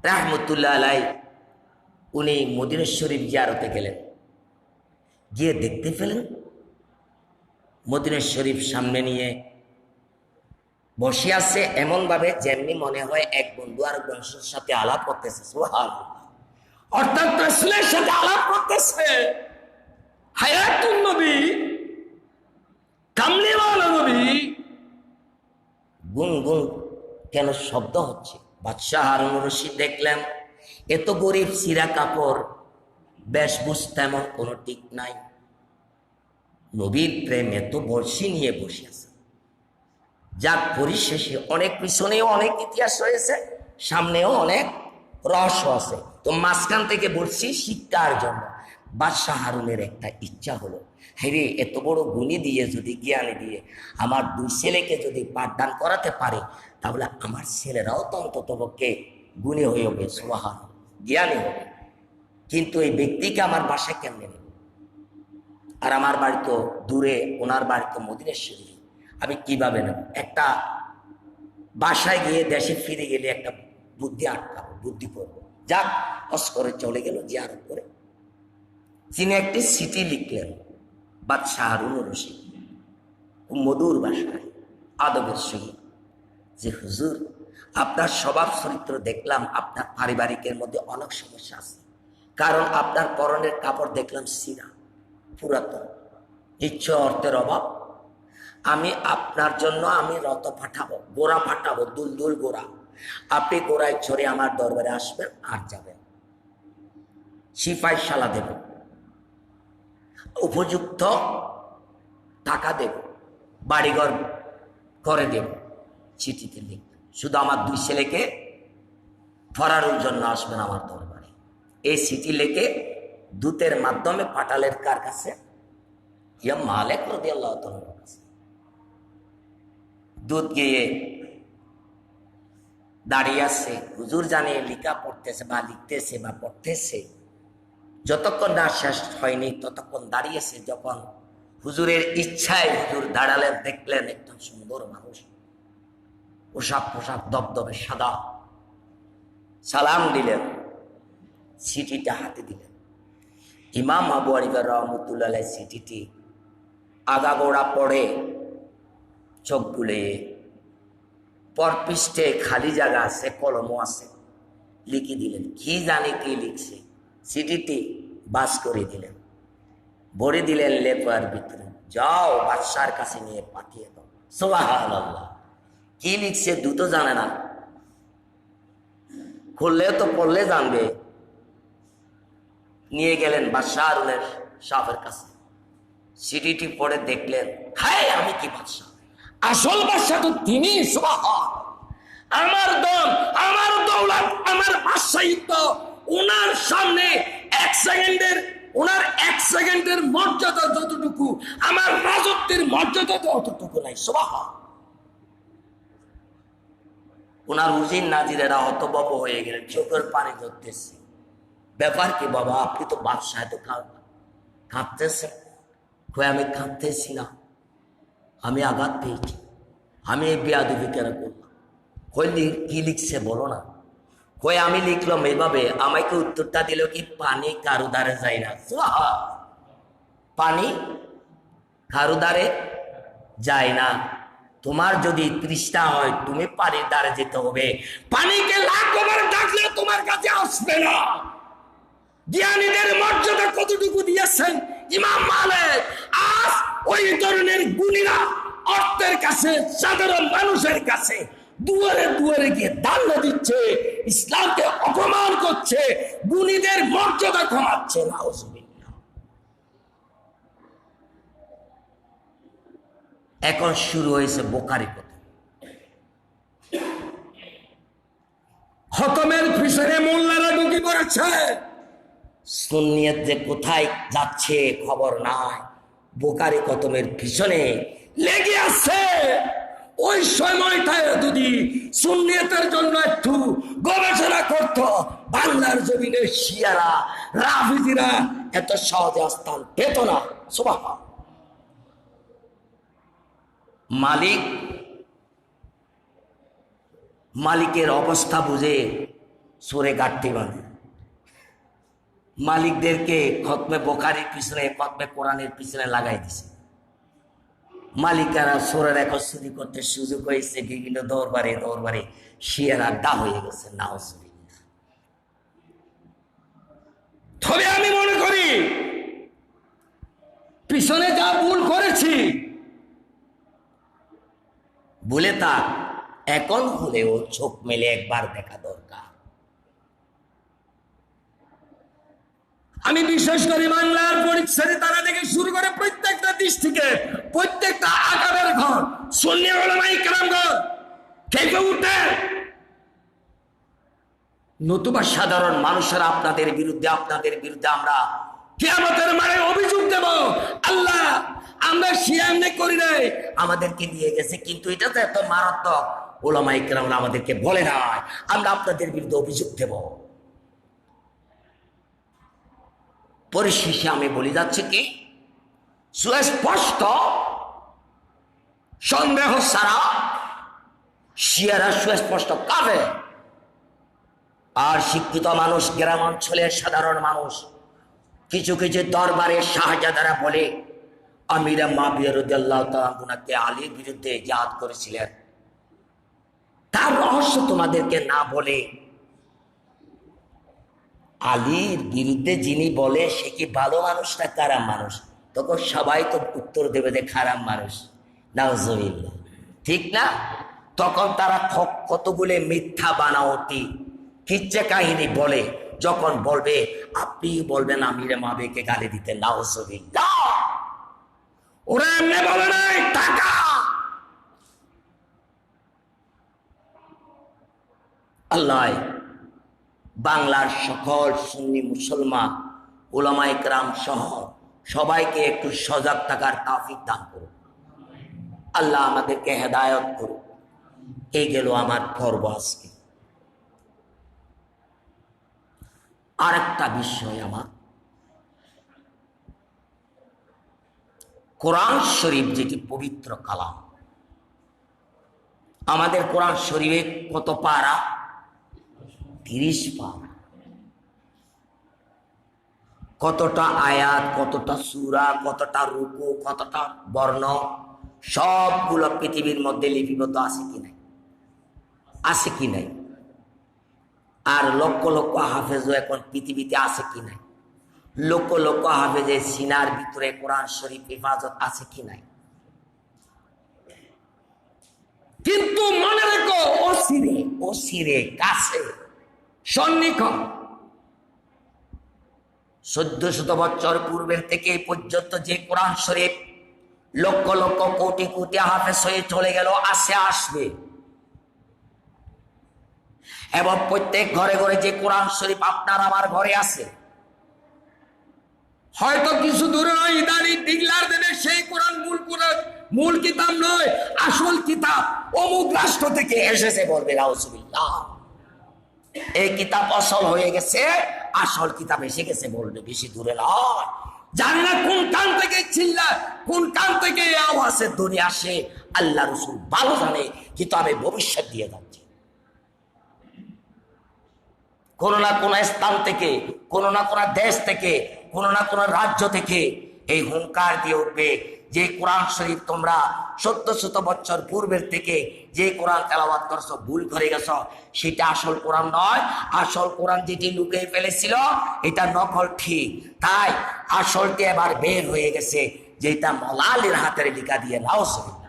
রাহমাতুল্লাহ আলাইহি, উনি মদিনা শরীফ জিয়ারতে গেলেন। গিয়ে দেখতে পেলেন মদিনা শরীফ সামনে নিয়ে বসে আছে এমন ভাবে যেমনি মনে হয় এক বন্ধু আর বন্ধুর সাথে আলাপ করতেছে। সুবহানাল্লাহ। অর্থাৎ রাসূলের সাথে আলাপ করতেছে। হায়াতুন নবী, কামলিওয়ালা নবী। গুন গুন কেন শব্দ হচ্ছে? বাদশাহ হারুনুর রশিদ দেখলেন এত গরিব, চিরা কাপড়, বেশভূষা তেমন কোনো ঠিক নাই, নবীর প্রেম এত বর্ষি নিয়ে বসে আছে। যার পরিশেষে অনেক পিছনেও অনেক ইতিহাস রয়েছে, সামনেও অনেক রহস্য আছে। তো মাঝখান থেকে বলছি শিক্ষার জন্য। বাদশাহ হারুনের একটা ইচ্ছা হলো, হ্যাঁ, এত বড় গুণী দিয়ে যদি, জ্ঞানী দিয়ে আমার 2 ছেলেকে যদি পাঠদান করাতে পারে, তাহলে আমার ছেলেরাও তো অন্তত পক্ষে গুণী হয়ে হবে, সুবহান, জ্ঞানী হবে। কিন্তু এই ব্যক্তিকে আমার বাসায় কেমনে নেব? আর আমার বাড়ি তো দূরে, ওনার বাড়ি তো মদিনা শরীফে, আমি কিভাবে নেব? একটা বাসায় গিয়ে দেশে ফিরে গেলে একটা বুদ্ধি আটকাবো, বুদ্ধি করবো। যাক, অস্করে চলে গেল জিয়ারত করে। তিনি একটি চিঠি লিখলেন বাদশাহ হারুনুর রশিদ, মধুর ভাষায় আদবের সহিত, যে হুজুর, আপনার স্বভাব চরিত্র দেখলাম আপনার পারিবারিকের মধ্যে অনেক সমস্যা আছে, কারণ আপনার পরনের কাপড় দেখলাম ছিঁড়া, পুরাতন, ইচ্ছে অর্থের অভাব। আমি আপনার জন্য আমি রথ পাঠাবো, গোড়া পাঠাবো, দুলদুল গোড়া। আপনি গোড়ায় চড়ে আমার দরবারে আসবেন আর যাবেন, সিপাই শালা দেব, উপযুক্ত টাকা দেব, বাড়িঘর করে দেব। চিঠিতে লিখবেন, শুধু আমার 2 ছেলেকে ফরানোর জন্য আসবেন আমার দরবারে। এই চিঠি লিখে দূতের মাধ্যমে পাঠালেন কার কাছে? ইয়া মালিক রাদিয়াল্লাহু তাআলার কাছে। দূত গিয়ে দাঁড়িয়ে আছে, হুজুর জানে লিখা পড়তেছে বা লিখতেছে বা পড়তেছে। যতক্ষণ না শেষ হয়নি ততক্ষণ দাঁড়িয়েছে। যখন হুজুরের ইচ্ছায় হুজুর দাঁড়ালেন, দেখলেন একদম সুন্দর মানুষ, পোশাক দবদবে সাদা। সালাম দিলেন, চিঠিটা হাতে দিলেন। ইমাম আবু হানিফা রাহমাতুল্লাহ আলাইহি চিঠিটি আগাগোড়া পড়ে চোখ বুলে, পরপৃষ্ঠে খালি জায়গা আছে, কলমও আছে, লিখে দিলেন। কি জানে কি লিখছে, চিঠিটি বাস করে দিলেন, ভরে দিলেন লেপার ভিতরে। যাও বাদশার কাছে নিয়ে পাঠিয়ে দাও। সুবহানাল্লাহ। কি লিখছে দুটো জানে না, খুললে তো পড়লে জানবে। নিয়ে গেলেন বাদশাহ হারুনের সাহেবের কাছে। চিঠিটি পড়ে দেখলেন, হায় আমি কি বাদশাহ, আসল বাদশাহ তো তিনি। সুবহান, আমার দম, আমার দৌলত, আমার বাদশাহিত্ব ওনার সামনে 1 সেকেন্ডের মর্যাদা যতটুকু, আমার রাজত্বের মর্যাদা তো অতটুকু নাই। সুবহান। ওনার উজির নাজিরেরা হতভম্ব হয়ে গেলেন, চোখের পানি ধরতেছে। ব্যাপার কি বাবা, আপনি তো বাদশাহ, তো কাঁদতেছেন? কই আমি কাঁদতেছি না, আমি আঘাত পেয়েছি, আমি এই বেয়াদবি কেন করলাম? কই কি লিখছে বলো না। কই আমি লিখলাম এইভাবে। আমাকে উত্তরটা দিল কি, পানি কারো দ্বারে যায় না। পানি কারো দ্বারে যায় না। তোমার যদি তৃষ্ণা হয় তুমি পানির দ্বারে যেতে হবে। পানিকে লাখবার ডাকলে তোমার কাছে আসবে না। জ্ঞানীদের মর্যাদা কতটুকু দিয়েছেন ইমাম মালিক। আজ ওই ধরনের গুণীরা অর্থের কাছে, সাধারণ মানুষের কাছে দুয়ারে দুয়ারে গিয়ে দাঙ্গা দিচ্ছে, ইসলামকে অপমান করছে, গুণীদের মর্যাদা কমাচ্ছে। নাউজুবিল্লাহ। এখন শুরু হয়েছে বোকারি কথা। খতমের পিছনে মোল্লারা ঢুকে পড়েছে, সুন্নিয়ত যে কোথায় যাচ্ছে খবর নাই, বোকারি খতমের পিছনে লেগে আছে। ওই সময়টায় যদি সুন্নিয়তের জন্য একটু গবেষণা করত, বাংলার জমিনে শিয়ারা, রাফিজিরা এত সহজে স্থান পেত না। সুবহান। মালিকের অবস্থা বুঝে সরে গাঁটটি বাঁধে। মালিকদেরকে খতমে বোখারির পিছনে, খতমে কোরআনের পিছনে লাগাই দিছে। মালিকারা সোরের একত্রিত করতে সুযোগ হয়েছে, বিভিন্ন দরবারে শিয়ার আড্ডা হয়ে গেছে। নাউজুবিল্লাহ। তবে আমি মনে করি পিছনে যা ভুল করেছি, বলে তা এখন হলেও চোখ মেলে একবার দেখা দরকার। আমি বিশেষ করে বাংলার পরিচ্ছেদে তারা থেকে শুরু করে প্রত্যেকটা ডিস্ট্রিক্টে, প্রত্যেকটা আকারের ঘর, সুন্নি উলামায়ে কেরামগণ কেঁপে উঠে। নতুবা সাধারণ মানুষেরা আপনাদের বিরুদ্ধে আমরা কিয়ামতের মাঠে অভিযোগ দেব, আল্লাহ আমরা শিয়ামনে করি নাই, আমাদেরকে দিয়ে গেছে, কিন্তু এটা তো এত মারাত্মক, উলামায়ে কেরামরা আমাদেরকে বলে নাই, আমরা আপনাদের বিরুদ্ধে অভিযোগ দেব। পরিশেষে আমি বলে যাচ্ছি কি, সুস্পষ্ট সন্দেহ ছাড়া শিয়ারা সুস্পষ্ট কাফের। আর শিক্ষিত মানুষ, গ্রাম অঞ্চলের সাধারণ মানুষ, কিছু কিছু দরবারের শাহজাদারা বলে আমিরা মাবিয়া রাদিয়াল্লাহু তাআলা আনহুকে আলীর বিরুদ্ধে জিহাদ করেছিলেন। তার রহস্য তোমাদেরকে না বলে, আলীর বিরুদ্ধে যিনি বলে সে কি ভালো মানুষ না খারাপ মানুষ? তখন সবাই তো উত্তর দেবে যে খারাপ মানুষ। নাউজুবিল্লাহ, ঠিক না? তখন তারা কতগুলো মিথ্যা বানাওতি কিচ্ছা কাহিনী বলে, যখন বলবে আপনি বলবেন আমিরে মাবিয়াকে গালি দিতে। নাউজুবিল্লাহ, ওরা এমনি বলে নাই, টাকা আল্লাহ বাংলার সকল সুন্নি মুসলমান উলামায়ে কেরাম সহ সবাইকে একটু সজাগ থাকার তৌফিক দান করুন। আল্লাহ আমাদেরকে হেদায়েত করুন। এই গেল আমার পর্ব আজকে। আরেকটা বিষয়, আমার কোরআন শরীফ যেটি পবিত্র কালাম, আমাদের কোরআন শরীফে কত পারা? 30 পারা। কতটা আয়াত, কতটা সূরা, কতটা রুকু, কতটা বর্ণ, সবগুলো পৃথিবীর মধ্যে লিপিবদ্ধ আছে কি নাই? আছে কি নাই? আর লক্ষ লক্ষ হাফেজও এখন পৃথিবীতে আছে কি নাই? লক্ষ লক্ষ হাফেজের সিনার ভিতরে কোরআন শরীফ হেফাজত আছে কি নাই? কিন্তু মনে রেখো, অচিরে অচিরে কাছে সন্নিকট 1400 বছর পূর্বের থেকে এই পর্যন্ত যে কোরআন শরীফ লক্ষ লক্ষ কোটি কোটি হাফেজ হয়ে চলে গেল, আসবে। এবং প্রত্যেক ঘরে ঘরে যে কোরআন শরীফ আপনার আমার ঘরে আছে, হয়তো কিছু দূরে নয়, ইদানিং ডিগলার দেবে সেই কোরআন মূল কিতাব নয়, আসল কিতাব অমুক রাষ্ট্র থেকে এসেছে বলবে। নাউজুবিল্লাহ, এই কিতাব আসল হয়ে গেছে, আসল কিতাব এসে গেছে বলবে। বেশি দূরে নয়, জানি না কোন কান থেকে চিল্লা, কোন কান থেকে এই আওয়াজের ধ্বনি আসে, আল্লাহ রাসূল ভালো জানে। কিন্তু আমি ভবিষ্যৎ দিয়ে যাচ্ছি, কোন না কোন স্থান থেকে, কোন না কোন দেশ থেকে, কোন না কোন রাজ্য থেকে এই হুঙ্কার দিয়ে উঠবে যে কোরআন শরীফ তোমরা 1400 বছর পূর্বের থেকে যে কোরআন তেলাওয়াত করছো, ভুল করে গেছো, সেটা আসল কোরআন নয়। আসল কোরআন যেটি লুকিয়ে ফেলেছিল এটা নকল, ঠিক। তাই আসলটি এবার বের হয়ে গেছে, যেটা মলালের হাতের লিখা দিয়ে। নাউজুবিল্লাহ,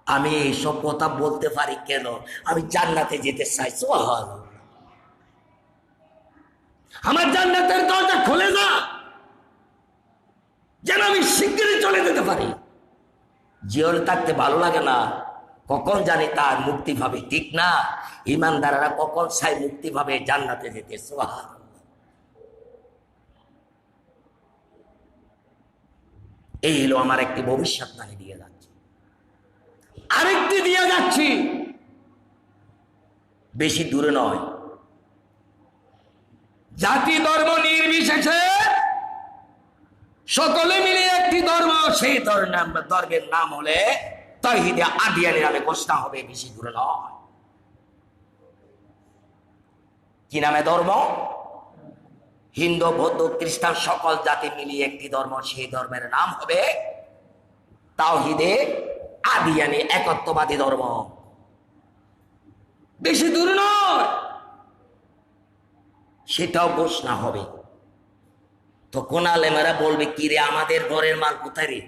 আমি এইসব কথা বলতে পারি কেন? আমি জান্নাতে যেতে চাই। সুবহানাল্লাহ, আমার জান্নাতের দরজা খুলে না, যেন আমি শিগগিরই চলে যেতে পারি। জীবনে থাকতে ভালো লাগে না, কখন জানি তার মুক্তি পাবে, ঠিক না? ইমানদাররা কখন চাই মুক্তি পাবে, জান্নাতে যেতে। সুবহানাল্লাহ, এই হলো আমার একটি ভবিষ্যৎবাণী দিয়ে যাচ্ছে। আরেকটি দিয়ে যাচ্ছি, বেশি দূরে নয়। জাতি ধর্ম নির্বিশেষে সকলে মিলে একটি ধর্ম, সেই ধর্মের নাম হলে তাওহীদে আদিয়ানী নামে ঘোষণা হবে। বেশি দূরে নয়। কি নামে ধর্ম? হিন্দু, বৌদ্ধ, খ্রিস্টান সকল জাতি মিলিয়ে একটি ধর্ম, সেই ধর্মের নাম হবে তাওহীদে আদিয়ানী, একত্ববাদী ধর্ম। বেশি দূর নয়, সেটাও ঘোষণা হবে। তো কোন আলেমেরা বলবে, কিরে আমাদের ঘরের মাল কোথায় রে?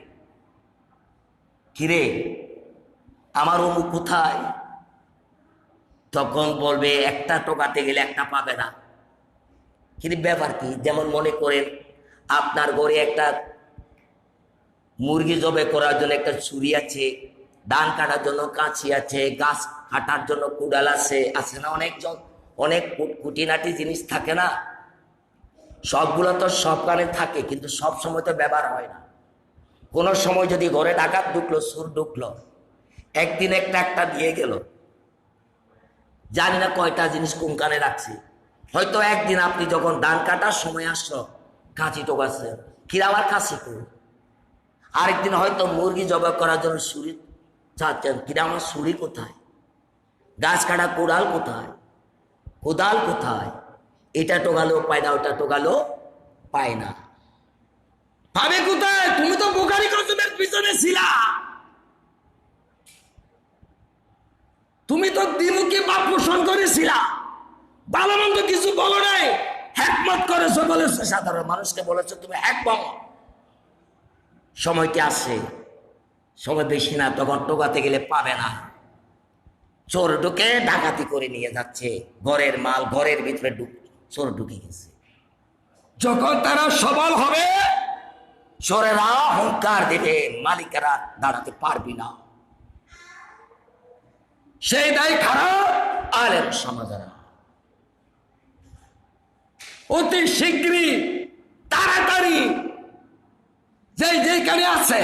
কিরে আমার অমুক কোথায়? তখন বলবে একটা টোকাতে গেলে একটা পাবে না। কিন্তু ব্যাপার কি? যেমন মনে করেন আপনার ঘরে একটা মুরগি জবে করার জন্য একটা ছুরি আছে, ধান কাটার জন্য কাঁচি আছে, গাছ কাটার জন্য কুড়াল আছে না? অনেক খুঁটিনাটি জিনিস থাকে না? সবগুলো তো সব কানে থাকে, কিন্তু সব সময় তো ব্যবহার হয় না। কোন সময় যদি ঘরে ডাকাত ঢুকলো, সুর ঢুকলো, একদিন একটা দিয়ে গেল, জানি না কয়টা জিনিস কোন কানে রাখছি। হয়তো একদিন আপনি যখন ধান কাটার সময় আসলো, কাঁচি টোকাচ্ছেন, ফির আবার কাঁচি করুন। আরেকদিন হয়তো মুরগি জবাই করার জন্য ছুরি চাচ্ছেন কিনা আমার ছুরি কোথায়, গাছ কাটা কোদাল কোথায়, কোদাল কোথায়, এটা টোকালো পায় না, ওটা টোকালো পায় না, পাবে কোথায়? তুমি তো বুখারী কুতুবের পিছনে ছিলা, তুমি তো দ্বিমুখী ভাব পোষণ করেছিলা, ভালো মন্দ কিছু বলো নাই, হ্যাকমত করেছো, বলেছো সাধারণ মানুষকে, বলেছো তুমি হ্যাকমত। সময় কি আসছে? সময় বেশি না, তখন টোকাতে গেলে পাবে না। চোর ঢুকে ডাকাতি করে নিয়ে যাচ্ছে, ঘরের মাল ঘরের ভিতরে চোর ঢুকে গেছে। যখন তারা সবল হবে, চোরেরা হুঙ্কার দেবে, মালিকেরা দাঁড়াতে পারবি না। সেই দায় খারাপ আলেম সমাজেরা অতি শীঘ্রই তাড়াতাড়ি যেখানে আছে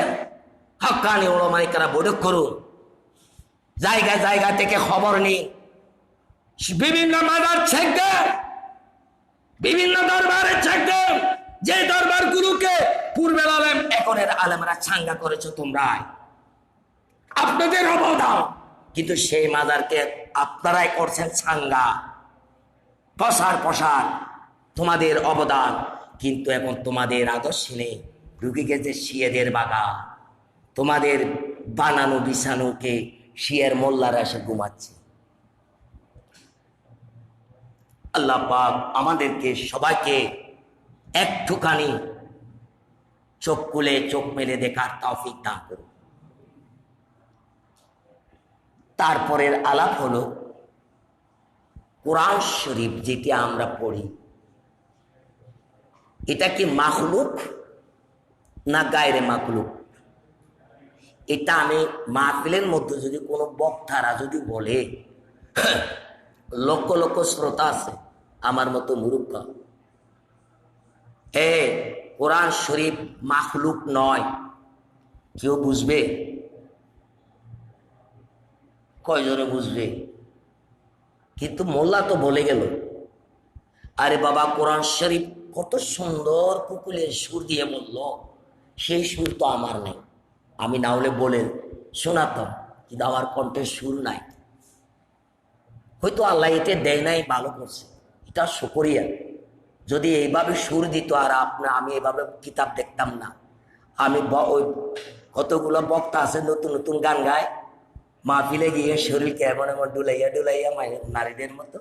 হক্কানি ওলামায়ে বৈঠক করুন, জায়গা জায়গা থেকে খবর নিন, বিভিন্ন মাদার ছেক দেন, বিভিন্ন দরবারে ছেক দেন, যে দরবারগুলোকে পূর্বের আলেম এখনের আলেমরা ছাঙ্গা করেছো তোমরা, আপনাদের অবদান, কিন্তু সেই মাজারকে আপনারাই করছেন ছাঙ্গা, প্রসার তোমাদের অবদান, কিন্তু এখন তোমাদের আদর্শ নেই, ঢুকে গেছে শিয়েদের বাগা, তোমাদের বানানো বিছানোকে শিয়ের মোল্লারা এসে ঘুমাচ্ছে। আল্লাহ পাক আমাদেরকে সবাইকে একটুখানি চোখ খুলে চোখ মেলে দেখার তৌফিক দান করুন। তারপরের আলাপ হলো কোরআন শরীফ যেটি আমরা পড়ি, এটা কি মাখলুক না গায়রে মাখলুক? এটা আমি মাহফিলের মধ্যে যদি কোনো বক্তারা যদি বলে, লক্ষ লক্ষ শ্রোতা আছে আমার মতো মূর্খ, কোরআন শরীফ মাখলুক নয়, কেউ বুঝবে? কয়জনে বুঝবে? কিন্তু মোল্লা তো বলে গেল, আরে বাবা কোরআন শরীফ কত সুন্দর কুকুলের সুর দিয়ে বলল, সেই সুর তো আমার নেই, আমি না হলে বলে শোনাতাম, কিন্তু আমার কণ্ঠের সুর নাই। হয়তো আল্লাহ এতে দেয় নাই, ভালো করছে, এটা শুকরিয়া। যদি এইভাবে সুর দিত আর আমি এভাবে কিতাব দেখতাম না, আমি ওই কতগুলো বক্তা আছে নতুন নতুন গান গায়, মাহফিলে গিয়ে শরীরকে এমন এমন ডুলাইয়া ডুলাইয়া নারীদের মতো,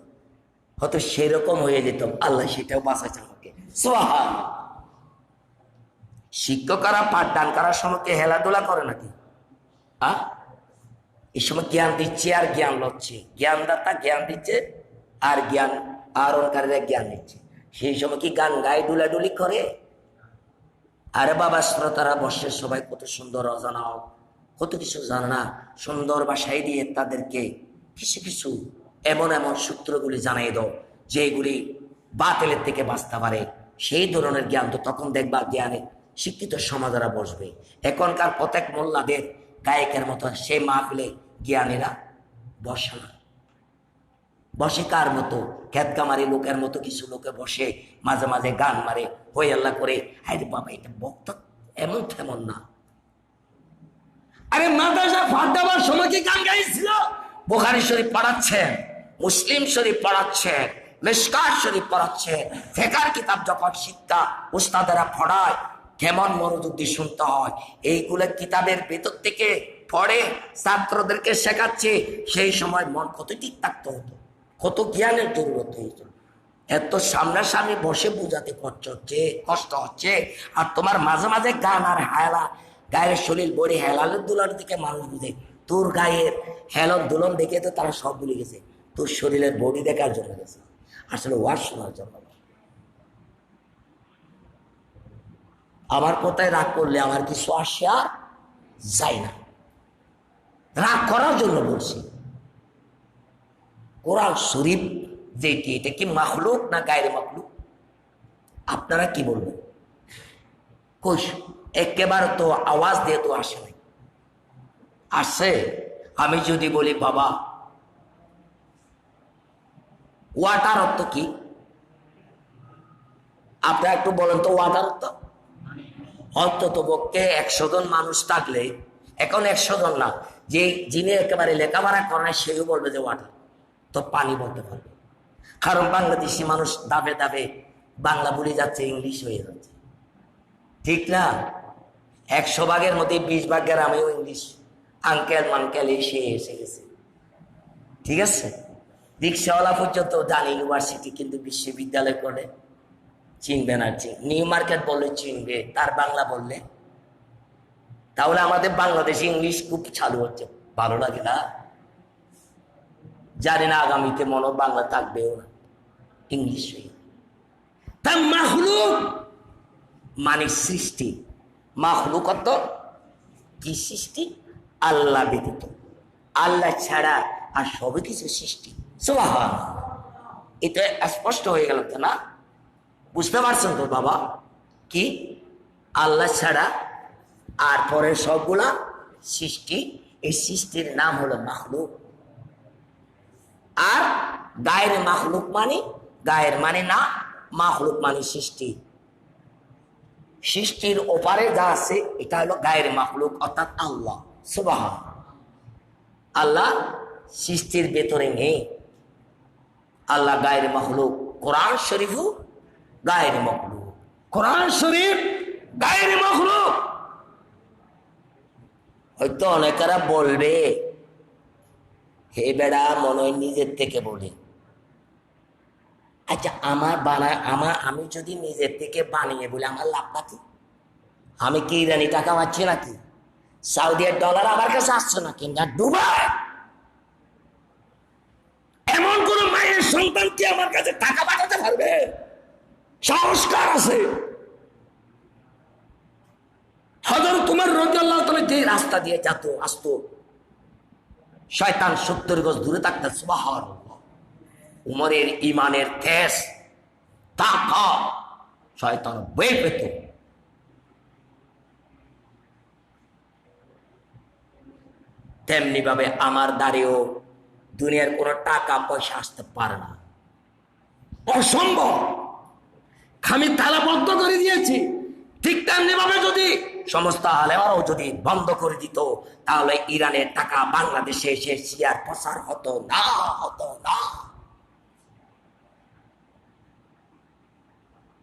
হয়তো সেরকম হয়ে যেতাম। আল্লাহ সেটাও বাঁচাচ্ছে আমাকে। সুবহান। শিক্ষকরা পাঠদান করার সময় কি হেলাধুলা করে নাকি? এই সময় জ্ঞান দিচ্ছে আর জ্ঞান লচ্ছে, জ্ঞানদাতা জ্ঞান দিচ্ছে আর জ্ঞান আহরণকারীরা জ্ঞান দিচ্ছে, সেই সময় কি গান গায়ে ডুলাডুলি করে? আরে বাবা শ্রোতারা বসে সবাই কত সুন্দর অজানা, কত কিছু জানে না, সুন্দর ভাষায় দিয়ে তাদেরকে কিছু কিছু এমন এমন সূত্রগুলি জানাই দাও যেগুলি বাতিলের থেকে বাঁচতে পারে। সেই ধরনের জ্ঞান তো তখন দেখবা জ্ঞানে শিক্ষিত সমাজেরা বসবে। এখনকার প্রত্যেক মোল্লাদের গায়কের মতো সেই মাহফিলে জ্ঞানীরা বসে না, বসে কার মতো? খেতকামারি লোকের মতো কিছু লোকে বসে মাঝে মাঝে গান মারে, হই আল্লাহ করে। আরে বাবা এটা বক্তা এমন তেমন না। আরে মাদ্রাসা ফাঁদ দেওয়ার সময় কি গান গাইছিল? বুখারী শরীফ পড়াচ্ছেন, মুসলিম শরীফ পড়াচ্ছেন, মিশকাত শরীফ পড়াচ্ছেন, ফিকহের কিতাব যখন শিক্ষা উস্তাদেরা পড়ায় কেমন মনোযোগ দিয়ে শুনতে হয়, এইগুলো কিতাবের ভেতর থেকে পড়ে ছাত্রদেরকে শেখাচ্ছে। সেই সময় মন কত ঠিক থাকতে হতো, কত জ্ঞানের জরুরত হয়েছিল। এত সামনাসামনি বসে বোঝাতে কষ্ট হচ্ছে, আর তোমার মাঝে মাঝে গান আর হেলা, গায়ের শরীর বড়ি হেলালের দুলার দিকে মানুষ বুঝে। তোর গায়ের হেলন দুলন দেখে তো তারা সব ভুলে গেছে, তোর শরীরের বডি দেখার জন্য গেছে, আসলে ওয়াজ শোনার জন্য। আমার কথায় রাগ করলে আমার কিছু আসে আর যায় না, রাগ করার জন্য বলছি। কোরআন শরীফ যেটি, এটা কি মাখলুক না গায়রে মাখলুক? আপনারা কি বলবেন? কইস একেবারে তো আওয়াজ দিয়ে তো আসে নাই, আসে। আমি যদি বলি বাবা ওয়াটার অর্থ কি, আপনারা একটু বলেন তো ওয়াটার অর্থ? অন্তত পক্ষে 100 জন মানুষ থাকলে, এখন 100 জন না, যে যিনি একেবারে লেখাপড়া করে না সেও বলবে যে ওয়াটার, তো পানি বলতে পারবে। কারণ বাংলাদেশি মানুষ দাবে দাবে বাংলা ভুলে যাচ্ছে, ইংলিশ হয়ে যাচ্ছে, ঠিক না? 100 ভাগের মধ্যে 20 ভাগ গ্রামেও ইংলিশ, আঙ্কেল মানকেল এসে এসে গেছে, ঠিক আছে? রিক্সাওয়ালা পর্যন্ত জানে ইউনিভার্সিটি, কিন্তু বিশ্ববিদ্যালয় করে চিনবে না। নিউ মার্কেট বললে চিনবে, তার বাংলা বললে। তাহলে আমাদের বাংলাদেশে ইংলিশ খুব চালু হচ্ছে, ভালো লাগে না? জানি না আগামীতে মনে বাংলা থাকবেও না, ইংলিশ হয়ে। তা মাখলুক মানে সৃষ্টি। মাখলুক অর্থ কি? সৃষ্টি। আল্লাহ ব্যতীত, আল্লাহ ছাড়া আর সবই কিছু সৃষ্টি। সুবহানাল্লাহ। এটা স্পষ্ট হয়ে গেল তো না? বুঝতে পারছেন তো বাবা? কি আল্লাহ ছাড়া আর পরে সবগুলা সৃষ্টি। এই সৃষ্টির নাম হলো মাখলুক। আর গায়ের মাখলুক মানে, গায়ের মানে না, মাখলুক মানে সৃষ্টি। সৃষ্টির ওপারে যা আছে এটা হলো গায়ের মাখলুক, অর্থাৎ আল্লাহ। সুবহানাল্লাহ। আল্লাহ সৃষ্টির ভেতরে নেই, আল্লাহ গায়ের মাখলুক। কোরআন শরীফও গায়ের মাখলুক, কোরআন শরীফ গায়ের মাখলুক। হয়তো অনেকেরা বলবে, হে বেড়া মনে হয় নিজের থেকে বলি। আচ্ছা আমার বানায়, আমি যদি নিজের থেকে বানিয়ে বলি আমার লাভটা কি? আমি কি ইরানি টাকা পাচ্ছি নাকি? সৌদির ডলার আমার কাছে আসছে নাকি? না দুবাই। এমন কোন মায়ের সন্তান কি আমার কাছে টাকা পাঠাতে পারবে? সংস্কার আছে। হযরত উমর রাদিয়াল্লাহু তাআলা যে রাস্তা দিয়ে যেত আসতো, শয়তান 70 গজ দূরে থাকতো। সুবহানাল্লাহ। উমরের ইমানের তেজ, তাকত, শয়তান ভয় পেত। তেমনি ভাবে আমার দ্বারেও দুনিয়ার কোন টাকা পয়সা আসতে পারে না, অসম্ভব। আমি তালাবদ্ধ করে দিয়েছি। ঠিক তেমনি ভাবে যদি সমস্ত আলেমারাও যদি বন্ধ করে দিত, তাহলে ইরানের টাকা বাংলাদেশে এসে শিয়ার প্রসার হতো না, হতো না।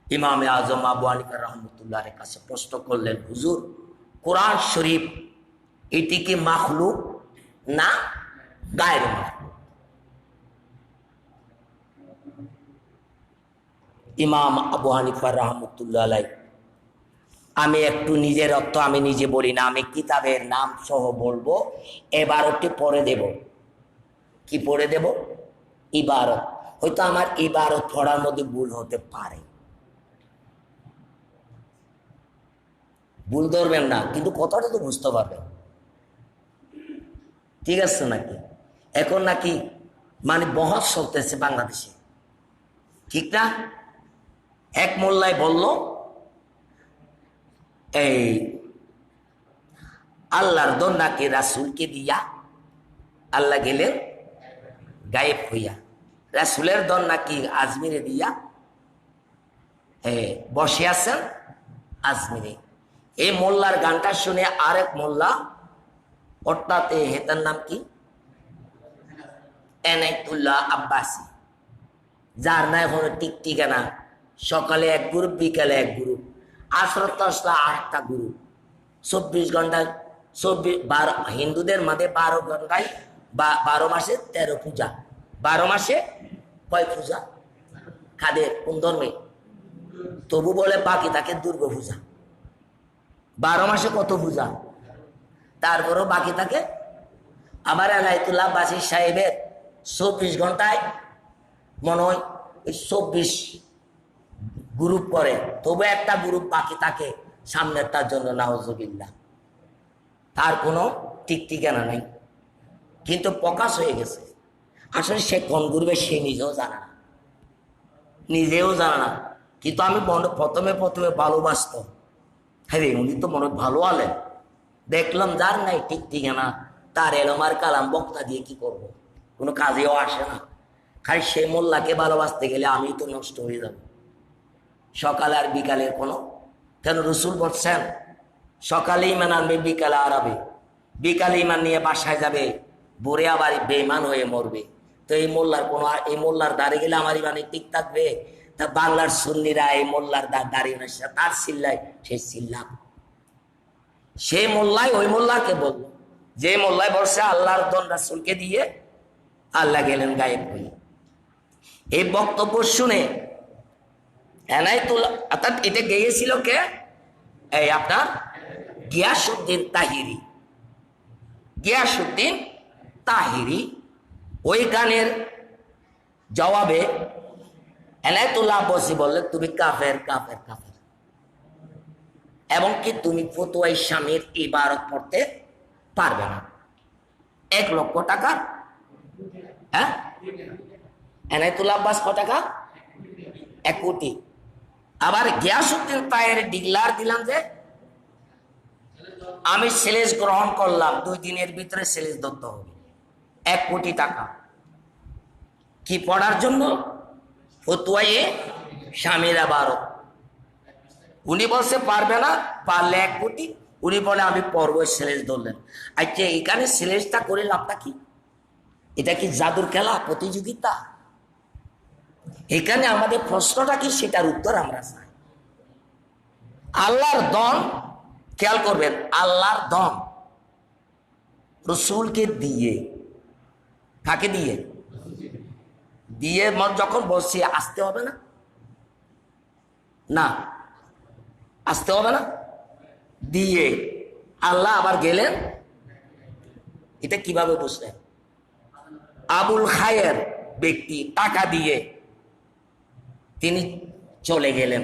ইমামে আজম আবু হানিফা রাহমাতুল্লাহর কাছে প্রশ্ন করলেন, হুজুর কোরআন শরীফ এটি কি মাখলুক না গায়ের মাখলুক? ইমাম আবু হানিফা রাহমাতুল্লাহ আলাইহি, আমি একটু নিজের অর্থ আমি নিজে বলি না, আমি কিতাবের নাম সহ বলবো, এবারতটি পড়ে দেব। কি পড়ে দেব? ইবারত। হয়তো আমার ইবারত পড়ার মধ্যে ভুল হতে পারে, ভুল ধরবেন না, কিন্তু কথাটা তো বুঝতে পারবেন, ঠিক আছে নাকি? এখন নাকি মানে বহস চলতেছে বাংলাদেশে, ঠিক না? এক মোল্লায় বলল, এই আল্লাহর দর নাকি রাসূলকে দিয়া, আল্লাহ গেলেন গায়েব হইয়া। রাসূলের দর নাকি আজমিরে দিয়া বসে আছেন আজমিরে। এই মোল্লার গানটা শুনে আরেক মোল্লা, অর্থাৎ হেতার নাম কি, এনায়েতুল্লাহ আব্বাসী, যার না এখন ঠিক ঠিকানা, সকালে এক গ্রুপ, বিকালে এক গ্রুপ, আসরত আসলা 8টা গ্রুপ, 24 ঘন্টায় 12 হিন্দুদের মাঝে 12 ঘন্টায় 12 মাসে 13 পূজা। 12 মাসে কয় পূজা? কাদের কোন ধর্মে? তবু বলে বাকি থাকে দুর্গা পূজা। 12 মাসে কত পূজা? তারপরও বাকি থাকে। আমার এনায়েতুল্লাহ আব্বাসী সাহেবের 24 ঘন্টায় মনে হয় 24 গ্রুপ করে, তবু একটা গ্রুপ বাকি থাকে সামনেরটার জন্য, নাউজুবিল্লাহ। তার কোনো ঠিক ঠিকানা নেই, কিন্তু প্রকাশ হয়ে গেছে। আসলে সে কোন গ্রুপে সে নিজেও জানে না, নিজেও জানে না। কিন্তু আমি প্রথমে ভালোবাসতাম, হ্যাঁ উনি তো মনে ভালো আলেন। দেখলাম যার নাই ঠিক ঠিকানা, তার এলমার কালাম বক্তা দিয়ে কি করব? কোনো কাজেও আসে না। খালি সে মোল্লাকে ভালোবাসতে গেলে আমি তো নষ্ট হয়ে যাব। সকালে আর বিকালের কোনো, কেন রসুল বলছেন সকালে ইমান আনবে বিকালে আরাবে, বিকালে ইমান নিয়ে বাসায় যাবে, ভোরে আবার বেঈমান হয়ে মরবে। তো এই মোল্লার দাঁড়ে গেলে আমার ইমানে ঠিক থাকবে? তা বাংলার সুন্নিরা এই মোল্লার দাঁড়িয়ে তার চিল্লায়, সে চিল্লাম, সেই মোল্লায় ওই মোল্লাকে বলল, যে মোল্লায় বলছে আল্লাহর দন রাসূলকে দিয়ে আল্লাহ গেলেন গায়েব হয়ে। এই বক্তব্য শুনে এনায়েতুল্লাহ, অর্থাৎ এটা গেয়েছিল কে? এই আপনার গিয়াসউদ্দিন তাহিরি। গিয়াসউদ্দিন তাহিরি ওই গানের জবাবে এনায়েতুল্লাহ আব্বাসী বললেন, তুমি কাফের কাফের কাফের, এবং কি তুমি ফতোয়ায়ে স্বামীর ইবারত পড়তে পারবে না। 1 লক্ষ টাকা, হ্যাঁ এনায়েতুল্লাহ আব্বাস কত টাকা? 1 কোটি। আবার গিয়াসউদ্দিন তাহিরি ডিক্লার দিলাম যে আমি সেলেস গ্রহণ করলাম, 2 দিনের ভিতরে সেলেস দত্ত হবে, 1 কোটি টাকা। কি পড়ার জন্য? ফতোয়ায়ে স্বামীর ইবারত। উনি বলছে পারবে না, পারলে 1 কোটি। উনি বলে আমি পড়বো, সেলেস ধরলেন। আচ্ছা, এখানে সেলেসটা করে লাভটা কি? এটা কি জাদুর খেলা, প্রতিযোগিতা? এখানে আমাদের প্রশ্নটা কি, সেটার উত্তর আমরা চাই। আল্লাহর দন, খেয়াল করবেন, আল্লাহর দন রসুলকে দিয়ে, কাকে দিয়ে? দিয়ে যখন বলছি আসতে হবে না, না আসতে হবে না, দিয়ে আল্লাহ আবার গেলেন। এটা কিভাবে বুঝলেন? আবুল খায়ের ব্যক্তি টাকা দিয়ে তিনি চলে গেলেন।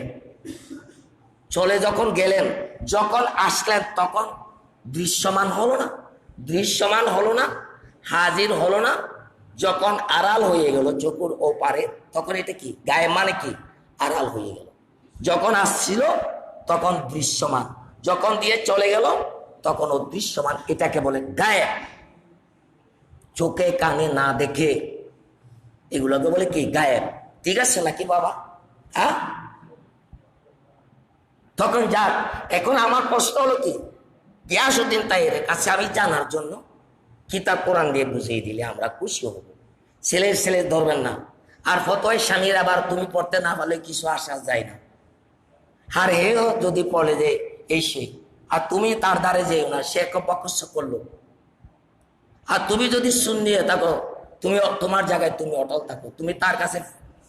চলে যখন গেলেন, যখন আসলেন তখন দৃশ্যমান হলো না, দৃশ্যমান হলো না, হাজির হলো না। যখন আড়াল হয়ে গেল চকুর ওপারে, তখন এটা কি? গায়ে মানে কি? আড়াল হয়ে গেল। যখন আসছিল তখন দৃশ্যমান, যখন দিয়ে চলে গেল তখন অদৃশ্যমান। এটাকে বলে গায়েব। চোখে কানে না দেখে এগুলোকে বলে কি? গায়েব। ঠিক আছে নাকি বাবা? হ্যাঁ, তখন যাক, এখন আমার প্রশ্ন হলো কি, গিয়াসউদ্দিন তাহিরের কাছে আমি জানার জন্য কিতাব কোরআন দিয়ে বুঝিয়ে দিলে আমরা খুশি হব। ছেলে ধরবেন না। আর ফতোয়ায়ে স্বামীর আবার তুমি পড়তে না পারলে কিছু আসা যায় না। আর হেও যদি বলে যে এই সে, আর তুমি তার দ্বারে যেও না, সে পক্ষস্য করলো। আর তুমি যদি সুন্নি থাকো, তুমি তোমার জায়গায় তুমি অটল থাকো, তুমি তার কাছে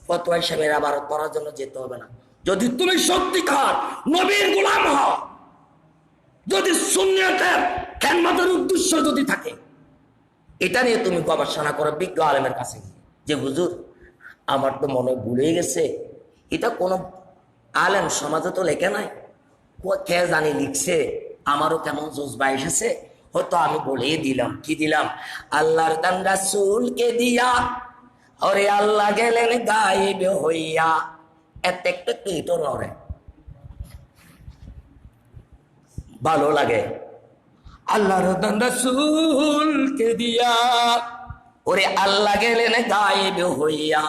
ফতোয়ায়ে স্বামীর আবার পড়ার জন্য যেতে হবে না। যদি তুমি সত্যিকার নবীর গোলাম হও, যদি সুন্নিয়তের খেদমতের উদ্দেশ্য যদি থাকে, এটা নিয়ে তুমি গবেষণা করো বিজ্ঞ আলেমের কাছে, যে হুজুর আমার তো মনে ভুলে গেছে, এটা কোন আলেম সমাজে তো লেখে নাই, কে জানি লিখছে, আমারও কেমন জজবা এসেছে, হয়তো আমি বলেই দিলাম। কি দিলাম? আল্লাহর দান রাসূলকে দিয়া, ওরে আল্লাহ গেলেন গায়েব হইয়া। এত একটু তো নড়ে, ভালো লাগে। আল্লাহর দান রাসূলকে দিয়া, ওরে আল্লাহ গেলেন গায়েব হইয়া,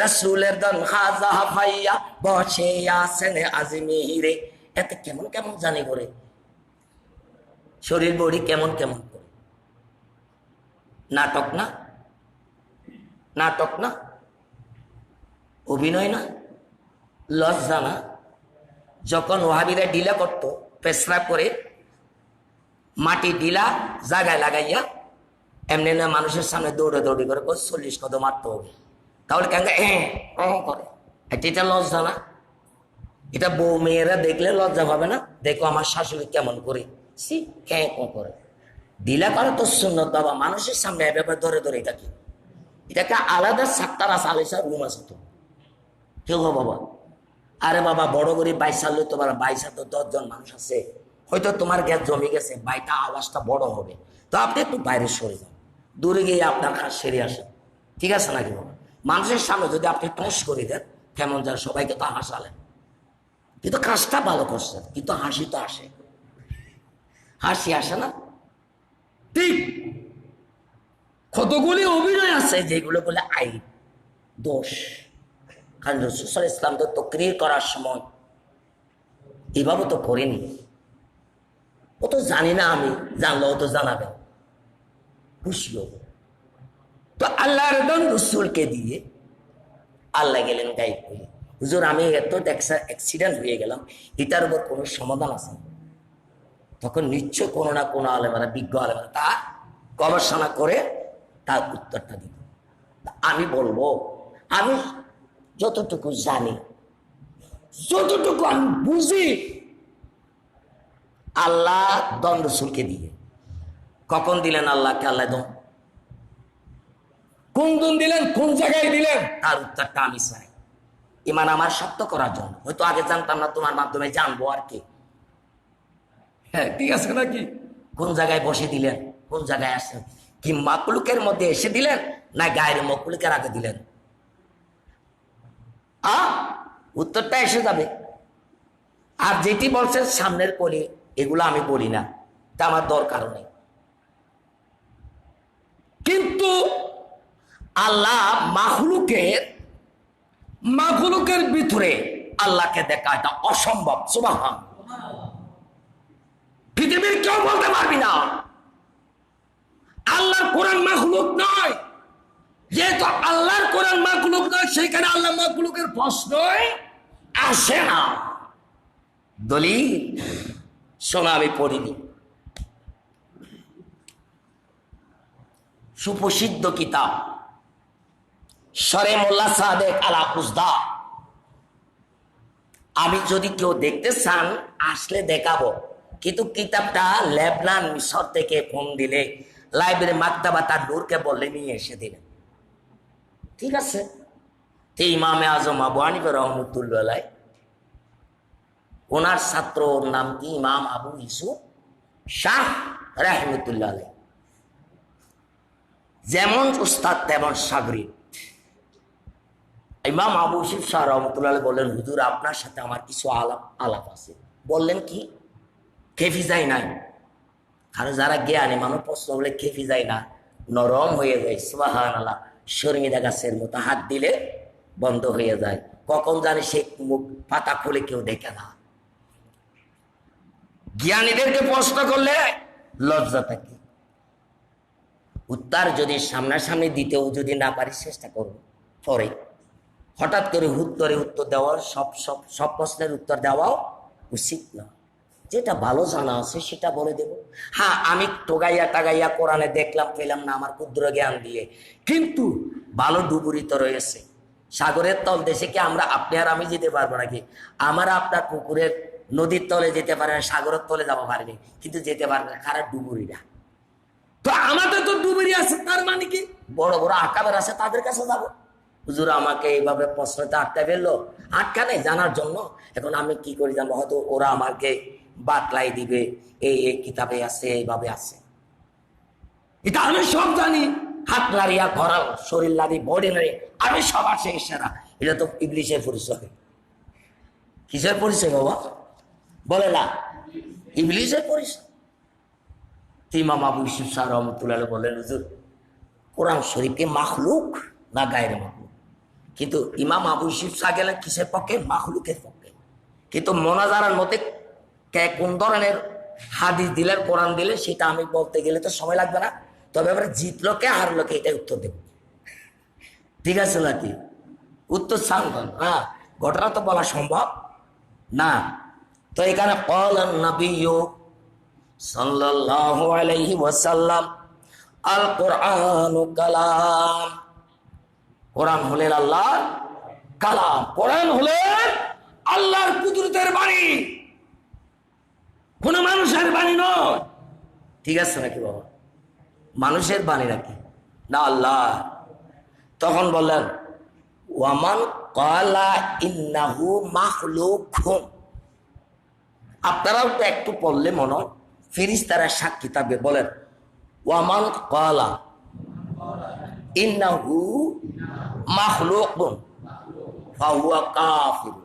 রাসূলের দান খাজা পাইয়া বসে আছেন আজমিরে। এতে কেমন কেমন জানি করে, শরীর বড়ি কেমন কেমন করে। নাটক না? নাটক না? অভিনয় না? লজ্জা না? যখন ওয়াহাবিরা ডিলা করত, পেশরাব করে মাটি ডিলা জায়গায় লাগাইয়া এমনি না মানুষের সামনে দৌড়ে দৌড়ি করে 40 কদম মারতে হবে, তাহলে কেন করে? এটা লজ্জা না? এটা বউ মেয়েরা দেখলে লজ্জা পাবে না? দেখো আমার শাশুড়ি কেমন করে, করে ডিলা করে তো সুন্নত বাবা, মানুষের সামনে এভাবে ধরে ধরে থাকি। এটাকে আলাদা সাক্তার আছে, আলিসা রুম আছে তো কেউ বাবা। আরে বাবা, বড় গরিব 22 সাল তোমার 22 তো 10 জন মানুষ আছে, হয়তো তোমার গ্যাস জমে গেছে, বাইটা আওয়াজটা বড় হবে, তো আপনি একটু বাইরে সরে যান, দূরে গিয়ে আপনার কাজ সেরে আসেন। ঠিক আছে নাকি বাবা? মানুষের সামনে যদি আপনি টস করে দেন, কেমন যান, সবাইকে তো হাসালেন, কিন্তু কাজটা ভালো করছেন, কিন্তু হাসি তো আসে, হাসি আসে না? ঠিক কতগুলি অভিনয় আছে যেগুলো বলে আইব, দোষ। কারণ রাসূল সাল্লাল্লাহু আলাইহি ওয়াসাল্লাম তো তাকরীর করার সময় এভাবে তো করেনি। ও তো জানি না, আমি জানলো ও তো জানাবেন, খুশি হব। তো আল্লাহর রসুলকে দিয়ে আল্লাহ গেলেন গাইব হয়ে, হুজুর আমি এত অ্যাক্সিডেন্ট হয়ে গেলাম, এটার উপর কোনো সমাধান আছে? তখন নিশ্চয় কোনো না কোনো আলেমারা, বিজ্ঞ আলেমারা তা গবেষণা করে তার উত্তরটা দিব। আমি বলবো, আমি যতটুকু জানি, যতটুকু আমি বুঝি, আল্লাহ দন রসুলকে দিয়ে। কখন দিলেন আল্লাহকে? আল্লাহ দন কোন দিন দিলেন, কোন জায়গায় দিলেন, তার উত্তরটা আমি চাই ইমান আমার শক্ত করার জন্য। হয়তো আগে জানতাম না, তোমার মাধ্যমে জানবো আর কি। হ্যাঁ, ঠিক আছে নাকি? কোন জায়গায় বসে দিলেন, কোন জায়গায় আসছেন, কি মাকলুকের মধ্যে এসে দিলেন না গায়ের মকলুকের আগে দিলেন? উত্তরটা এসে যাবে। আর যেটি বলছেন সামনের পরে, এগুলো আমি বলি না, তা আমার দরকারও নেই। কিন্তু আল্লাহ মাখলুকের ভিতরে আল্লাহকে দেখা এটা অসম্ভব। সুবহান। পৃথিবীর কেউ বলতে পারবি না আল্লাহর কোরআন মাখলুক নয়। যেহেতু আল্লাহর কোরআন মাখলুক নয়, সেখানে আল্লাহ মাখলুকের প্রশ্নই আসে না। দলিল শোনা, আমি পড়িনি, সুপ্রসিদ্ধ কিতাব শরে মোল্লা সাদেক আলা উজদা। আমি যদি কেউ দেখতে চান আসলে দেখাবো, কিন্তু কিতাবটা লেবনান মিশর থেকে ফোন দিলে লাইব্রেরি মাকতাবা তার নূরকে বললে নিয়ে এসে দিলেন। ঠিক আছে। ইমামে আজম আবু হানিফা রহমতুল্লাহ, ওনার ছাত্র নাম কি? ইমাম আবু ইউসুফ শাহ রহমতুল্লাহ। যেমন উস্তাদ তেমন সাগরিদ। ইমাম আবু ইউসুফ শাহ রহমতুল্লাহ বললেন, হুজুর আপনার সাথে আমার কিছু আলাপ আছে। বললেন কি? খেফি যায় নাই। আর যারা জ্ঞানী মানুষ প্রশ্ন বলে খেফি যায় না, নরম হয়ে যায়। সুবহানাল্লাহ। শর্মিদা গাছের মতো হাত দিলে বন্ধ হয়ে যায়, কখন জানি সে মুখ পাতা খুলে কেউ দেখে না। জ্ঞানীদেরকে প্রশ্ন করলে লজ্জা থাকে। উত্তর যদি সামনাসামনি দিতেও যদি না পারি, চেষ্টা করব পরে। হঠাৎ করে হুট করে উত্তর দেওয়ার সব প্রশ্নের উত্তর দেওয়াও উচিত না। যেটা ভালো জানা আছে সেটা বলে দেব। হ্যাঁ, আমি টাগাইয়া কোরআনে দেখলাম পেলাম না আমার ক্ষুদ্র জ্ঞান দিয়ে, কিন্তু ভালো ডুবুরিত রয়েছে সাগরের তল দেশে। কি আমরা, আপনি আর আমি যেতে পারবো নাকি? আমার আপনার পুকুরের নদীর তলে যেতে পারে না, সাগরের তলে যাবো পারবে, কিন্তু যেতে পারবে না খারাপ ডুবুরিরা। তো আমাদের তো ডুবুরি আছে, তার মানে কি বড় বড় আকাবের আছে, তাদের কাছে যাবো। হুজুর আমাকে এইভাবে প্রশ্নটা আটকা ফেললো, আটকা নেই জানার জন্য। এখন আমি কি করি জানবো? হয়তো ওরা আমাকে বাতলাই দিবে, এই কিতাবে আছে, এইভাবে আছে। এটা আমি সব জানি। হাত নাড়িয়া ঘরা, শরীর নাড়ি, বডি নাড়ি, আমি সব আছে ইশারা। এটা তো ইবলিশের পরিচয়। কিসের পরিচয় বাবা? বলে না, ইবলিশের পরিচয়। ইমাম আবু ইউসুফ শাহ রহমতুল্লাহ বললেন, হুজুর কোরআন শরীফকে মাখলুক না গায়ের মাখলুক? কিন্তু ইমাম আবু ইউসুফ শাহ গেলেন কিসের পক্ষে? মাখলুকের পক্ষে। কিন্তু মোনাজারার মধ্যে কে কোন ধরনের হাদিস দিলেন, কোরআন দিলেন, সেটা আমি বলতে গেলে তো সময় লাগবে না। তবে এবার জিতলো কে হারলো কে, এটাই উত্তর দেব। ঠিক আছে নাকি? উত্তর সাংগন। হ্যাঁ, ঘটনা তো বলা সম্ভব না। তো এখানে ক্বালান নাবিয়্যু সাল্লাল্লাহু আলাইহি ওয়াসাল্লাম আল কোরআনু কালাম। কোরআন হলেন আল্লাহর কালাম, কোরআন হলেন আল্লাহর কুদরতের বাণী, কোন মানুষের বাণী নয়। ঠিক আছে নাকি বাবা? মানুষের বাণী নাকি? না, আল্লাহ। তখন বললেন, ওয়ামান ক্বালা ইন্নাহু মাখলুকুন। আপনারাও তো একটু পড়লে মনে হয় ফেরেশতারা সাক্ষী থাকবে। বলেন, ওয়ামান ক্বালা ইন্নাহু মাখলুকুন ফাহুয়া কাফির।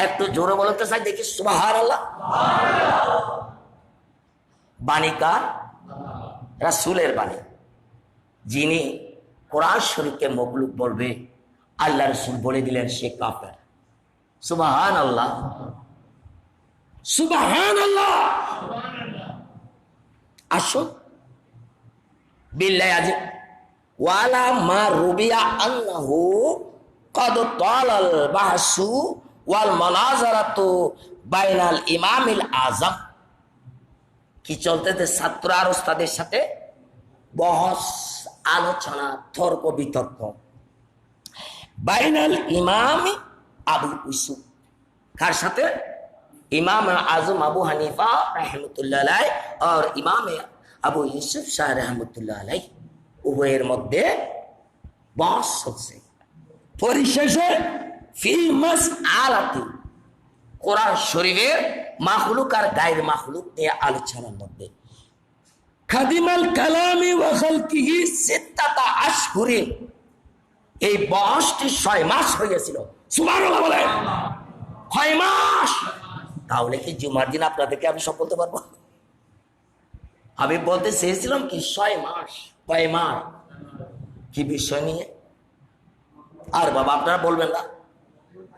একটু জোরে বলতে চাই, দেখি সুবহানাল্লাহ। বাণী কার? রাসূলের বাণী। যিনি কোরআন শরীফকে মখলুক বলবে, আল্লাহ রাসূল বলে দিলেন সে কাফের। সুবহানাল্লাহ, সুবহানাল্লাহ। আসুন বিল্লাহি আজিম ওয়ালা মা রুবিয়া আন্নাহু কদ তালাল বাহসু ওয়াল মুনাজারাতু বাইনাল ইমামিল আযম। কি চলতেছে? ছাত্র আর ওস্তাদের সাথে বহস, আলোচনা, তর্ক বিতর্ক। বাইনাল ইমাম আবু ইউসুফ, কার সাথে? ইমাম আজম আবু হানিফা রাহমাতুল্লাহ আলাইহি আর ইমাম আবু ইউসুফ শাহ রাহমাতুল্লাহ আলাইহি, উভয়ের মধ্যে বহস হচ্ছে। পরিশেষে ফি মাসআলাতি, কোরআন শরীফের মাখলুক আর গায়র মাখলুক নিয়ে আলোচনার মধ্যে খাদিমাল কালামি ওয়া খালকিহি সিত্তাতা আশহুরিন, এই বহসটি 6 মাস হয়েছিল। সুবহানাল্লাহ বলেন, 6 মাস। তাহলে কি জুমার দিন আপনাদেরকে আমি সব বলতে পারবো? আমি বলতে চেয়েছিলাম কি 6 মাস। কয় মাস? কি বিষয় নিয়ে? আর বাবা আপনারা বলবেন না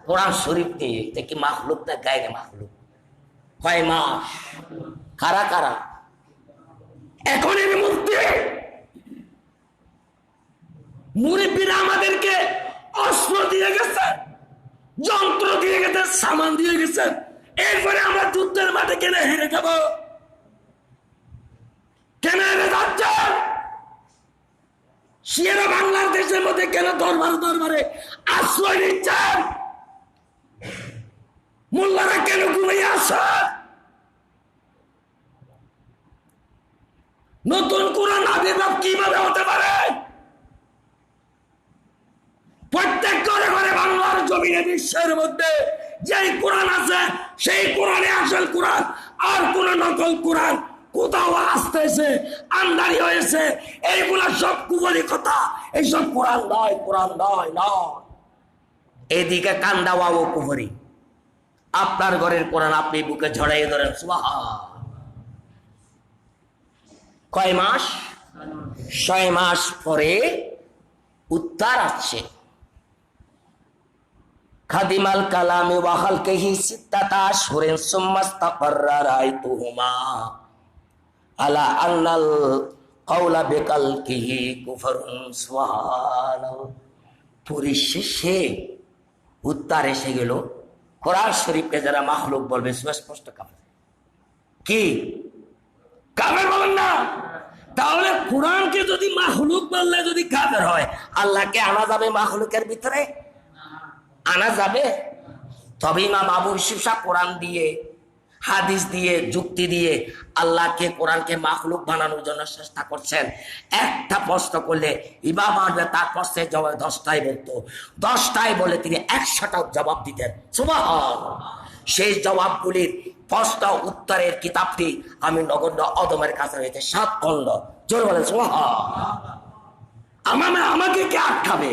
কোরআন শরীফ নিয়ে, এটা কি মাখলুক না গায়রে মাখলুক? কয় মাস? কারা কারা? এখন এর মধ্যে মুরিব্বিরা আমাদেরকে অস্ত্র দিয়ে গেছেন, যন্ত্র দিয়ে গেছেন, সামান দিয়ে গেছেন। এরপরে আমরা যুদ্ধের মাঠে কেন হেরে যাব? কেন হেরে যাচ্ছেন? শিয়ারা বাংলাদেশের মধ্যে কেন দরবারে আশ্রয় নিচ্ছেন? মোল্লারা কেন ঘুমিয়ে আসেন? নতুন কোরআন আবির্ভাব কিভাবে হতে পারে? প্রত্যেক ঘরে ঘরে বাংলার জমিনে বিশ্বের মধ্যে যেই কোরআন আছে সেই কোরআনে আসল কোরআন, আর কোন নকল কোরআন কোথাও আসতেছে, আমদানি হয়েছে। এইগুলা সব কুফরি কথা, এইসব কোরআন নয়, কোরআন নয় নয়। এদিকে কান্দাওয়াও কুফরি। আপনার ঘরের কোরআন আপনি বুকে ঝড়াইয়ে ধরেন, সুবহান। কয় মাস? 6 মাস পরে উত্তর আসছে। খাদিমাল কালামি ওয়া খালকিহি সিত্তাতা আশহুরিন সুম্মা ইসতাকাররা রাআইতুহুমা আলা আন্নাল কাওলা বিকালকিহি কুফরুন। সুবহানাল্লাহ। পরিশেষে উত্তর এসে গেল, কোরআন শরীফকে যারা মাখলুক বলবে সুস্পষ্ট কাফের। কি কাফের বলেন না? তাহলে কোরআনকে যদি মাখলুক বললে যদি কাফের হয়, আল্লাহকে আনা যাবে মাখলুকের ভিতরে? আনা যাবে? তবে ইমাম আবু ইউসুফ শাহ কোরআন দিয়ে, হাদিস দিয়ে, যুক্তি দিয়ে আল্লাহকে, কোরআনকে মাখলুক বানানোর জন্য চেষ্টা করছেন। একটা প্রশ্ন করলে ইমাম আনবে, তার প্রশ্নের জবাব 10টাই বলতো, 10টাই বলে তিনি 100টা জবাব দিতেন। সুবহানাল্লাহ। সেই জবাবগুলির প্রশ্ন উত্তরের কিতাবটি আমি নগণ্য অদমের কাছে রয়েছে 7 খণ্ড। জোর বলে সুবহানাল্লাহ। আমাকে কে আটকাবে?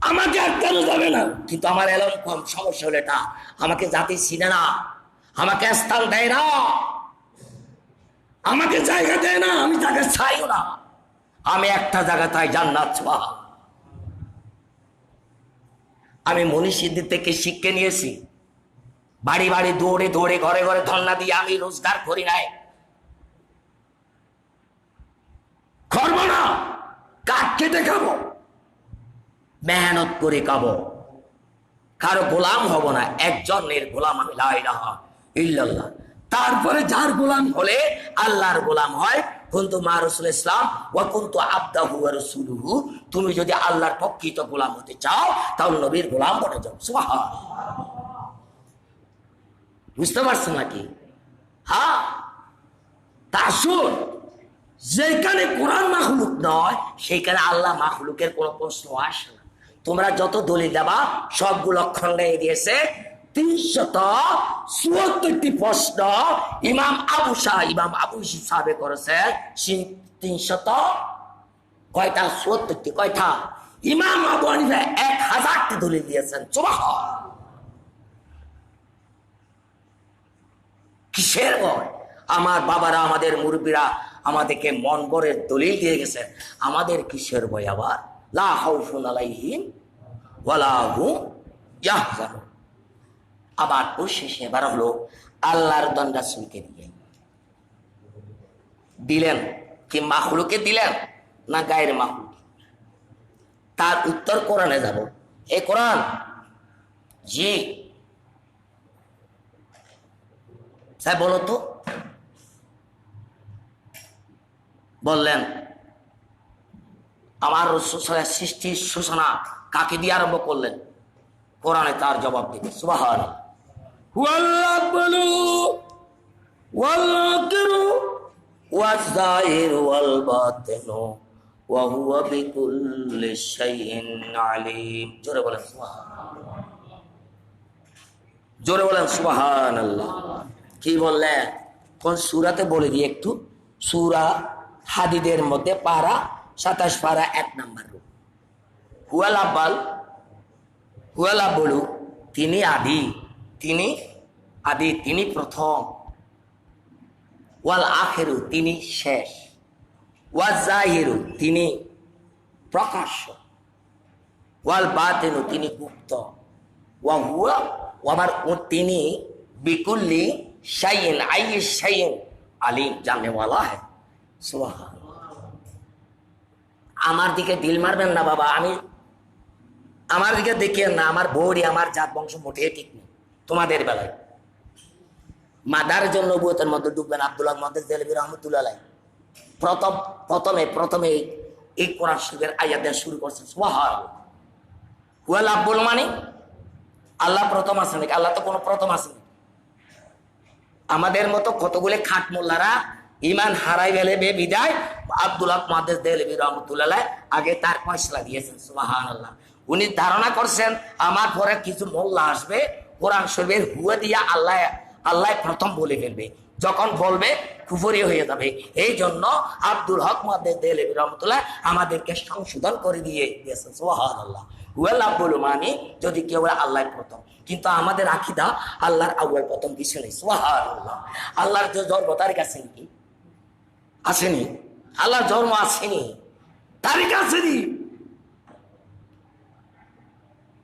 আমাকে আটকানো যাবে না। কিন্তু আমার এলম কম, সমস্যা হলো এটা, আমাকে জাতি চিনে না, আমাকে স্থান দেয় না, আমাকে জায়গা দেয় না, আমি তাকে চাইও না। আমি একটা জায়গা তাই জান্নাত। আমি মনীষীদের থেকে শিক্ষা নিয়েছি। বাড়ি বাড়ি দৌড়ে দৌড়ে, ঘরে ঘরে ধর্ণা দিয়ে আমি রোজগার করি নাই, করবো না। কাঠ কেটে খাবো, মেহনত করে খাবো, কারো গোলাম হব না। একজনের গোলাম আমি, লা ইলাহা ইল্লাল্লাহ। তারপরে যার গোলাম হলে আল্লাহর গোলাম হয়। কুনতু মা রাসূল ইসলাম ওয়া কুনতু আবদাহু ওয়া রাসূলুহু। তুমি যদি আল্লাহর প্রকৃত গোলাম হতে চাও তাহলে নবীর গোলাম বনে যাও। সুবহানাল্লাহ। বুঝতে পারছেন নাকি? হ্যাঁ। তা শুন, যেখানে কোরআন মাখলুক নয় সেইখানে আল্লাহ মাখলুকের কোনো প্রশ্ন আসে না। তোমরা যত দলিল দেবা সবগুলো খণ্ডে দিয়েছে। 374টি প্রশ্ন ইমাম আবু ইউসুফ সাহেব করেছে। 300 কয়টা? 70টি। কয়টা? ইমাম আবু হানিফা 1000টি দলিল দিয়েছেন। সুবহানাল্লাহ। কিসের ভয়? আমার বাবারা, আমাদের মুরব্বীরা আমাদেরকে মন ভরে দলিল দিয়ে গেছে, আমাদের কিসের ভয়? আবার লা খাউফুন আলাইহিম ওয়ালা হুম ইয়াহজানুন। আবার শেষে এবার হলো আল্লাহর দণ্ডাসুলকে নিয়ে। দিলেন কি মাখলুকে দিলেন না গায়ের মাখলুক? তার উত্তর কোরআনে যাব। এ কোরআন, জি স্যার বলো তো। বললেন আমার রাসূল সাল্লাল্লাহু আলাইহি সৃষ্টির সূচনা কাকে দিয়ে আরম্ভ করলেন? কোরআনে তার জবাব দিবে সুবহানাল্লাহ। হুয়াল্লাহু ওয়াল আখিরু ওয়াজ যাহিরু ওয়াল বাতিনু ওয়া হুয়া বিকুল্লি শাইইন আলিম। জোরে বলেন সুবহানাল্লাহ, জোরে বলেন সুবহানাল্লাহ। কি বললেন? কোন সূরাতে বলে দিই একটু। সূরা হাদিদের মধ্যে পারা 27 পারা 1 নম্বর রূপ। হুয়াল আব্বাল, হুয়াল আব্বালু, তিনি আদি, তিনি আদি, তিনি প্রথম। ওয়াল আখিরু, তিনি শেষ। ওয়াজ জাহিরু, তিনি প্রকাশ্য। ওয়াল বাতিনু, তিনি গুপ্ত। ওয়া হুয়া, আবার তিনি বিকুল্লি শাইইন, আইয়ি শাইইন আলিম, জাননে ওয়ালা হ্যায়। সুবহানাল্লাহ। আমার দিকে দিল মারবেন না বাবা, আমি আমার দিকে দেখেন না, আমার বৌরি আমার জাত বংশ মোটেই ঠিক নেই তোমাদের বেলায়। মাদারের জন্য নবুয়তের মধ্যে ঢুকবেন আব্দুল্লাহ মুহাদ্দিস দেহলভী রাহমাতুল্লাহ আলাইহি প্রথমে এই কোরআন শরীফের আয়াত দিয়ে শুরু করছেন সুবহানাল্লাহ। হুয়াল আব্বুল, মানে আল্লাহ প্রথম আছেন নাকি? আল্লাহ তো কোনো প্রথম আছেন। আমাদের মতো কতগুলো খাট মোল্লারা ইমান হারাই ফেলেবে বিদায় আব্দুল্লাহ মুহাদ্দিস দেহলভী রাহমাতুল্লাহ আলাইহি আগে তার ফয়সালা দিয়েছেন সুবহানাল্লাহ। উনি ধারণা করছেন আমার পরে কিছু মোল্লা আসবে, কোরআন শরীফের হুয়া দিয়া আল্লাহ প্রথম বলে ফেলবে, যখন বলবে কুফরি হয়ে যাবে। এই জন্য আব্দুল হক মুহাদ্দিস দেহলভী রাহমাতুল্লাহ আমাদেরকে সংশোধন করে দিয়ে দিয়েছেন সুবহানাল্লাহ। হুয়াল আব্বুল, মানে যদি কেউ আল্লাহ প্রথম, কিন্তু আমাদের আকীদা আল্লাহর আউয়াল প্রথম কিছু নেই সুবহানাল্লাহ। আল্লাহর জন্ম তারিখ আছে নাকি? আসেনি। আল্লাহর জন্ম আসেনি, তারিখ আসেনি।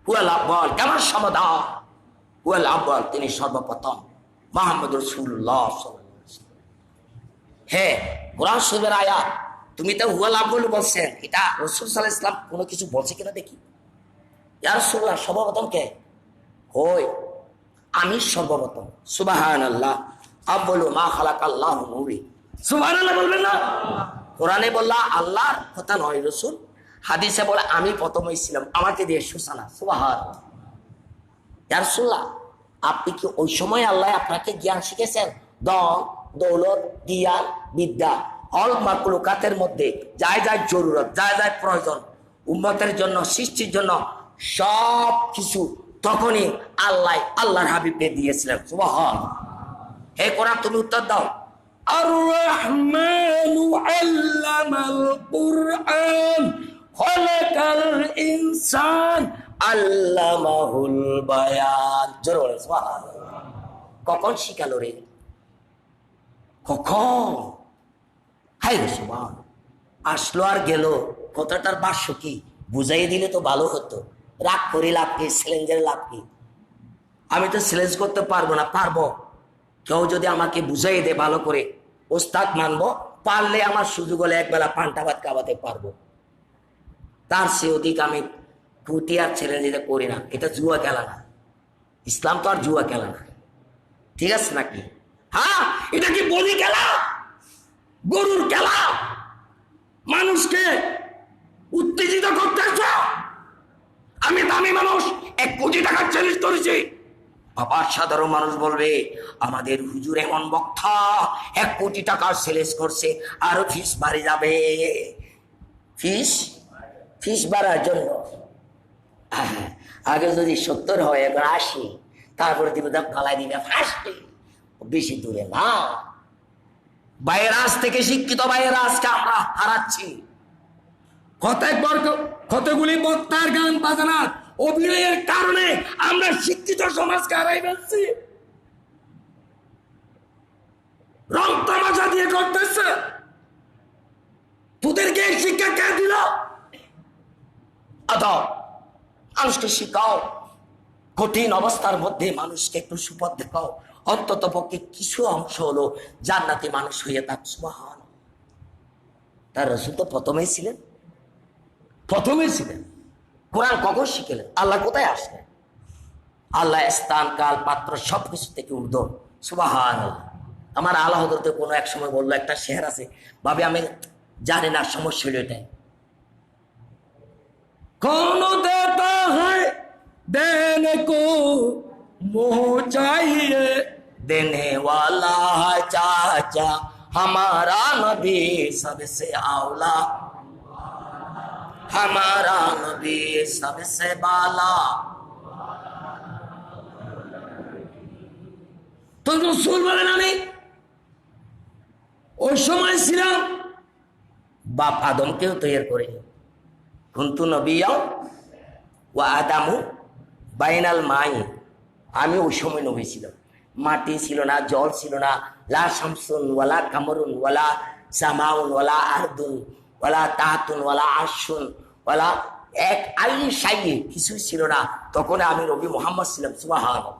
হুয়াল আব্বাল, কেমন সমাধান? হুয়াল আব্বাল, তিনি সর্বপ্রথম। মুহাম্মদ রাসূলুল্লাহ সাল্লাল্লাহু আলাইহি ওয়াসাল্লাম। হ্যাঁ, কোরআন শরীফের আয়াত, তুমি তো হুয়াল আব্বাল বলছেন, এটা রাসূল সাল্লাল্লাহু আলাইহি ওয়াসাল্লাম কোনো কিছু বলছে কিনা দেখি। ইয়া রাসূলুল্লাহ, সর্বপ্রথম কে? হয় আমি সর্বপ্রথম। সুবহানাল্লাহ। আব্বালু মা খালাকাল্লাহু নূরি। সুবহানাল্লাহ বলবেন না? কোরআনে বললা আল্লাহর কথা নয় রাসূল, হাদিসে বলে আমি প্রথমই ছিলাম, আমাকে দিয়ে সূচনা। সুবহানাল্লাহ। ইয়া রাসূলুল্লাহ, আপনি কি ওই সময় আল্লাহ আপনাকে জ্ঞান শিখেছেন? ধন দৌলত জ্ঞান বিদ্যা অল মাকলুকাতের মধ্যে যাই যাই জরুরত, যাই যাই প্রয়োজন উম্মতের জন্য, সৃষ্টির জন্য, সব কিছু তখনই আল্লাহর হাবিবকে দিয়েছিলেন। সুবহানাল্লাহ। হে কোরআন, তুমি উত্তর দাও। আর রহমানু আল্লামাল কুরআন খলাকাল ইনসান আল্লামাহুল বায়ান। জোরে বলেন সুবহানাল্লাহ। কখন শিখালো রে? কখন? হায় রে সুবহান। আসলো আর গেল, কথাটার ভাষ্য কি বুঝাই দিলে তো ভালো হতো। রাগ করে লাভ কি, চ্যালেঞ্জের লাভ কি? আমি তো চ্যালেঞ্জ করতে পারবো না। পারবো কেউ যদি আমাকে বুঝাই দে ভালো করে, ওস্তাদ মানবো, পারলে আমার সুযোগ হলে একবেলা পান্তা ভাত খাওয়াতে পারবো। তার সে অধিক আমি পুঁতি আর চ্যালেঞ্জ এটা করি না। এটা জুয়া খেলা না, ইসলাম তো আর জুয়া খেলা না, ঠিক আছে নাকি? হ্যাঁ, এটা কি বলি খেলা, গরুর খেলা? মানুষকে উত্তেজিত করতেছ। আমি দামি মানুষ, 1 কোটি টাকা চ্যালেঞ্জ করেছি। আবার সাধারণ মানুষ বলবে আমাদের হুজুর এমন বক্তা 1 কোটি টাকার চ্যালেঞ্জ করছে, আরো ফিস বাড়ে যাবে। ফিস বাড়ার জন্য আগে যদি 70 হয়, এখন 80, তারপরে দিবে দাম ফালাই দিবে ফাঁসতে। বেশি দূরে না। বাইরের আজ থেকে শিক্ষিত বাইরের আজকে আমরা হারাচ্ছি। কতগুলি বক্তার গান বাজনার অভিনয়ের কারণে আমরা শিক্ষিত সমাজকে হারাই ফেলছি। রং তামাশা দিয়ে করতেছে। তোদেরকে এই শিক্ষা কে দিল? আদব মানুষকে শিখাও। কঠিন অবস্থার মধ্যে মানুষকে একটু সুপথ দেখাও। অন্তত পক্ষে কিছু অংশ হলো জান্নাতি মানুষ হয়ে থাক। সুবহানাল্লাহ। তার রসুল তো প্রথমেই ছিলেন। কোরআন কখন শিখলেন? আল্লাহ কোথায় আসলেন? আল্লাহ স্থান কাল পাত্র সবকিছু থেকে ঊর্ধ্ব। সুবহানাল্লাহ। আমার আল্লাহ হযরতে কোনো এক সময় বললো, একটা শের আছে ভাবে, আমি জানি না, সমস্যা হলো এটাই। कौन देता है देने को मोह चाहिए, देने वाला है चाचा हमारा नबी सबसे आउला, हमारा नबी सबसे बाला। তো রসুল বলেন আমি ওই সময় ছিলাম, বাপ আদমকেও তৈরি করিনি। কুন্তু নবিয়াও ওয়া আদামু বাইনাল মাই, আমি ওই সময় নবী ছিলাম। মাটি ছিল না, জল ছিল না, লা শামসুন ওয়ালা কামরুন ওয়ালা সামাউন ওয়ালা আরদুন ওয়ালা তাহাতুন ওয়ালা আরশুন ওয়ালা এক আই শাইয়ে কিছুই ছিল না। তখন আমি নবী মুহাম্মদ ছিলাম। সুবহানাল্লাহ।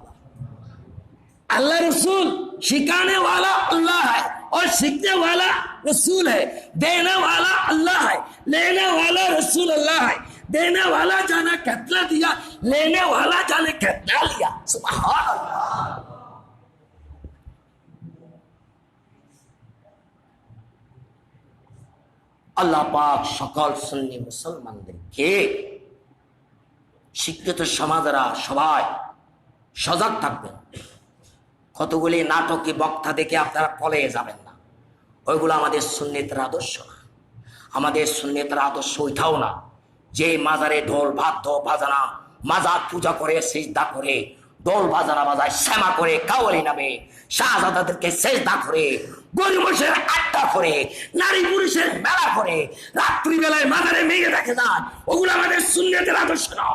अल्लाह रसूल सिखाने वाला अल्लाह है और सीखने वाला रसूल है। देने वाला अल्लाह है, लेने वाला रसूल अल्लाह है। देने वाला जाने कितना दिया, लेने वाला जाने कितना लिया। सुभान अल्लाह। अल्लाह पाक सकल सुन्नी मुसलमानদেরকে শিক্ষিত সমাজরা সবাই সজাগ থাকবেন। কতগুলি নাটকে বক্তা দেখে আপনারা পলায়ে যাবেন না, ওইগুলো আমাদের সুন্নতের আদর্শ না। আমাদের সুন্নতের আদর্শ ওইটাও না যে মাজারে ঢোল বাদ্য বাজানা, মাজার পূজা করে সিজদা করে, ঢোল বাজানা বাজায় শ্যামা করে, কাওয়ালি নামে শাহজাদাদেরকে সিজদা করে, গরিবের আড্ডা করে, নারী পুরুষের মেলা করে, রাত্রিবেলায় মাজারে মেয়ে দেখে যান। ওগুলো আমাদের সুন্নতের আদর্শ না,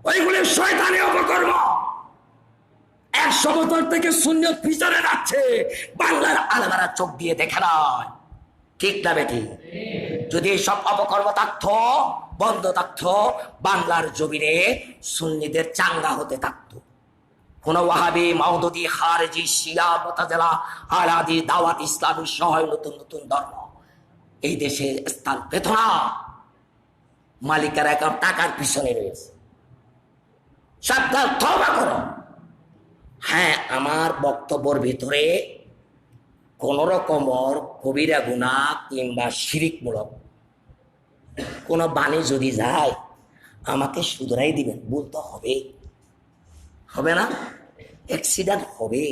ওইগুলো শয়তানি অপকর্ম। 100 বছর থেকে সুন্নত পিছনে যাচ্ছে, বাংলার আলেমারা চোখ দিয়ে দেখে নয়। ঠিক না বেটি? যদি সব অপকর্ম থাকতো, বন্ধ থাকতো, বাংলার জমিনে সুন্নিদের চাঙ্গা হতে থাকতো। কোন ওয়াহাবি, মাওদুদি, খারেজি, শিয়া, মুতাজিলা, আলাদি, দাওয়াত ইসলামী সহ নতুন নতুন ধর্ম এই দেশে স্থান পেত না। মালিকেরা এখন টাকার পিছনে রয়েছে। সাবধান, তওবা করো। হ্যাঁ, আমার বক্তব্যের ভিতরে কোন রকমের কবিরা গুনাহ কিংবা শিরিকমূলক কোন বাণী যদি যায়, আমাকে শুধরাই দিবেন। বলতে হবে, হবে না? অ্যাক্সিডেন্ট হবে।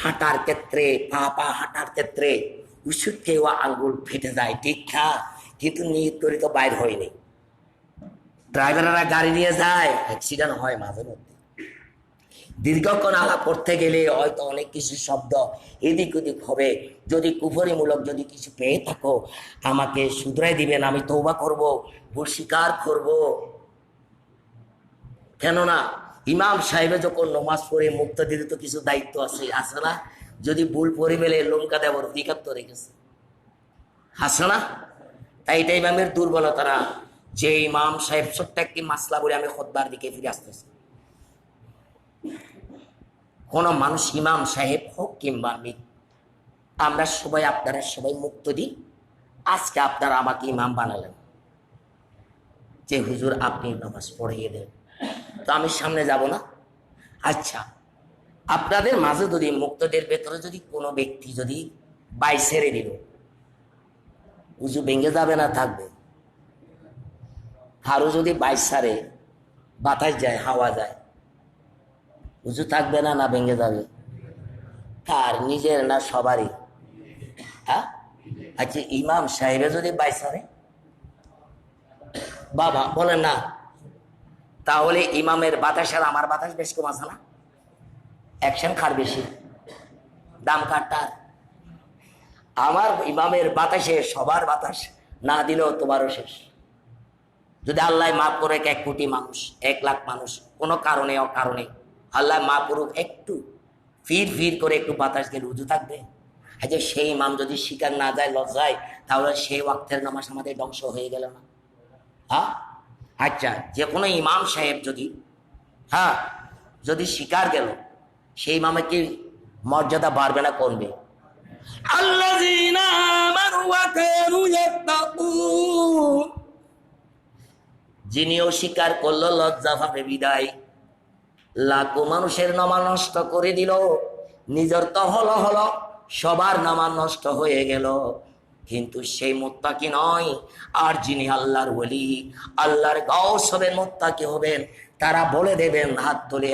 হাঁটার ক্ষেত্রে, পা হাঁটার ক্ষেত্রে উষুধ খেয়ে আঙ্গুল ফেটে যায়, ঠিক না? কিন্তু নিয়ত করে তো বাইর হয়নি। ড্রাইভাররা গাড়ি নিয়ে যায়, অ্যাক্সিডেন্ট হয় মাঝে মধ্যে। দীর্ঘক্ষণ আলাপ করতে গেলে হয়তো অনেক কিছু শব্দ এদিক ওদিক হবে। যদি কুফরিমূলক যদি কিছু পেয়ে থাকো, আমাকে শুধরাই দিবেন, আমি তওবা করব, ভুল স্বীকার করব। কেননা ইমাম সাহেবে যখন নমাজ পড়ে মুক্তাদির তো কিছু দায়িত্ব আছে, আছে না? যদি ভুল পড়ে মেলে লঙ্কা দেওয়ার অধিকার তো রেখেছে, আছে না? তাই এটা ইমামের দুর্বলতা না যে ইমাম সাহেব ছোট্ট একটি মাসলা বলে আমি খুতবার দিকে ফিরে আসতেছি। কোন মানুষ, ইমাম সাহেব হোক কিংবা আমি, আমরা সবাই, আপনারা সবাই মুক্তদি। আজকে আপনারা আমাকে ইমাম বানালেন যে হুজুর আপনি নামাজ পড়িয়ে দেন, তো আমি সামনে যাব না? আচ্ছা, আপনাদের মাঝে যদি মুক্তদের ভেতরে যদি কোনো ব্যক্তি যদি বাই ছেড়ে দিল, উজু ভেঙে যাবে না থাকবে? কারো যদি বাই ছাড়ে, বাতাস যায়, হাওয়া যায়, উজু থাকবে না, না ভেঙে যাবে? কার? নিজের না সবারই? হ্যাঁ, আচ্ছা, ইমাম সাহেবে যদি বাই ছাড়ে, বাবা বলেন না, তাহলে ইমামের বাতাস আর আমার বাতাস বেশ কম আছে না? অ্যাকশন কার বেশি? দাম কারটার? আমার ইমামের বাতাসে সবার বাতাস না দিলেও তোমারও শেষ। যদি আল্লাহ মাফ করে 1 কোটি মানুষ, 1 লাখ মানুষ, কোনো কারণে অকারণে আল্লাহ মাফ করুক, একটু ফির করে একটু বাতাস গেলে উজু থাকবে? আচ্ছা, সেই ইমাম যদি শিকার না যায় লজ্জায়, তাহলে সেই ওয়াক্তের নামাজ আমাদের ধ্বংস হয়ে গেল না? হ্যাঁ, আচ্ছা, যে কোনো ইমাম সাহেব যদি, হ্যাঁ, যদি শিকার গেল, সেই ইমামে কি মর্যাদা বাড়বে না কমবে? আল্লাযীনা আমানু ওয়া কানু ইয়াত্তাকুন, যিনিও স্বীকার করলো লজ্জা পাবে বিদায় লাখো মানুষের নামাজ নষ্ট করে দিল, নিজের তো হলো হলো, সবার নামাজ নষ্ট হয়ে গেল, কিন্তু সেই মুত্তাকি নয়। আর যিনি আল্লাহর ওলি, আল্লাহর গাউস হবেন, মুত্তাকি হবেন, তারা বলে দেবেন হাত তুলে,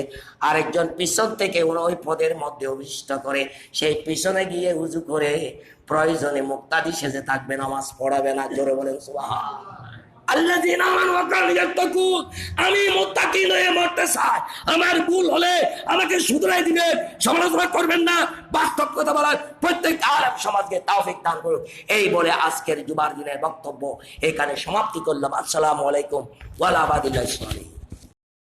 আরেকজন পিছন থেকে ওই পদের মধ্যে অভিষ্ট করে সেই পিছনে গিয়ে উজু করে প্রয়োজনে মুক্তাদি সেজে থাকবে, নামাজ পড়াবে না। জোরে বলেন সুবহানাল্লাহ। আল্লাযীনা আমানু ওয়া কানু ইয়াত্তাকুন, আমি মুত্তাকি হয়ে মরতে চাই, আমার ভুল হলে আমাকে শুধরাই দিবেন, সমালোচনা করবেন না, বাস্তব কথা বলার প্রত্যেক আলেম সমাজকে তৌফিক দান করুন। এই বলে আজকের জুমার দিনের বক্তব্য এখানে সমাপ্তি করলাম। আসসালামু আলাইকুম ওয়া রাহমাতুল্লাহি।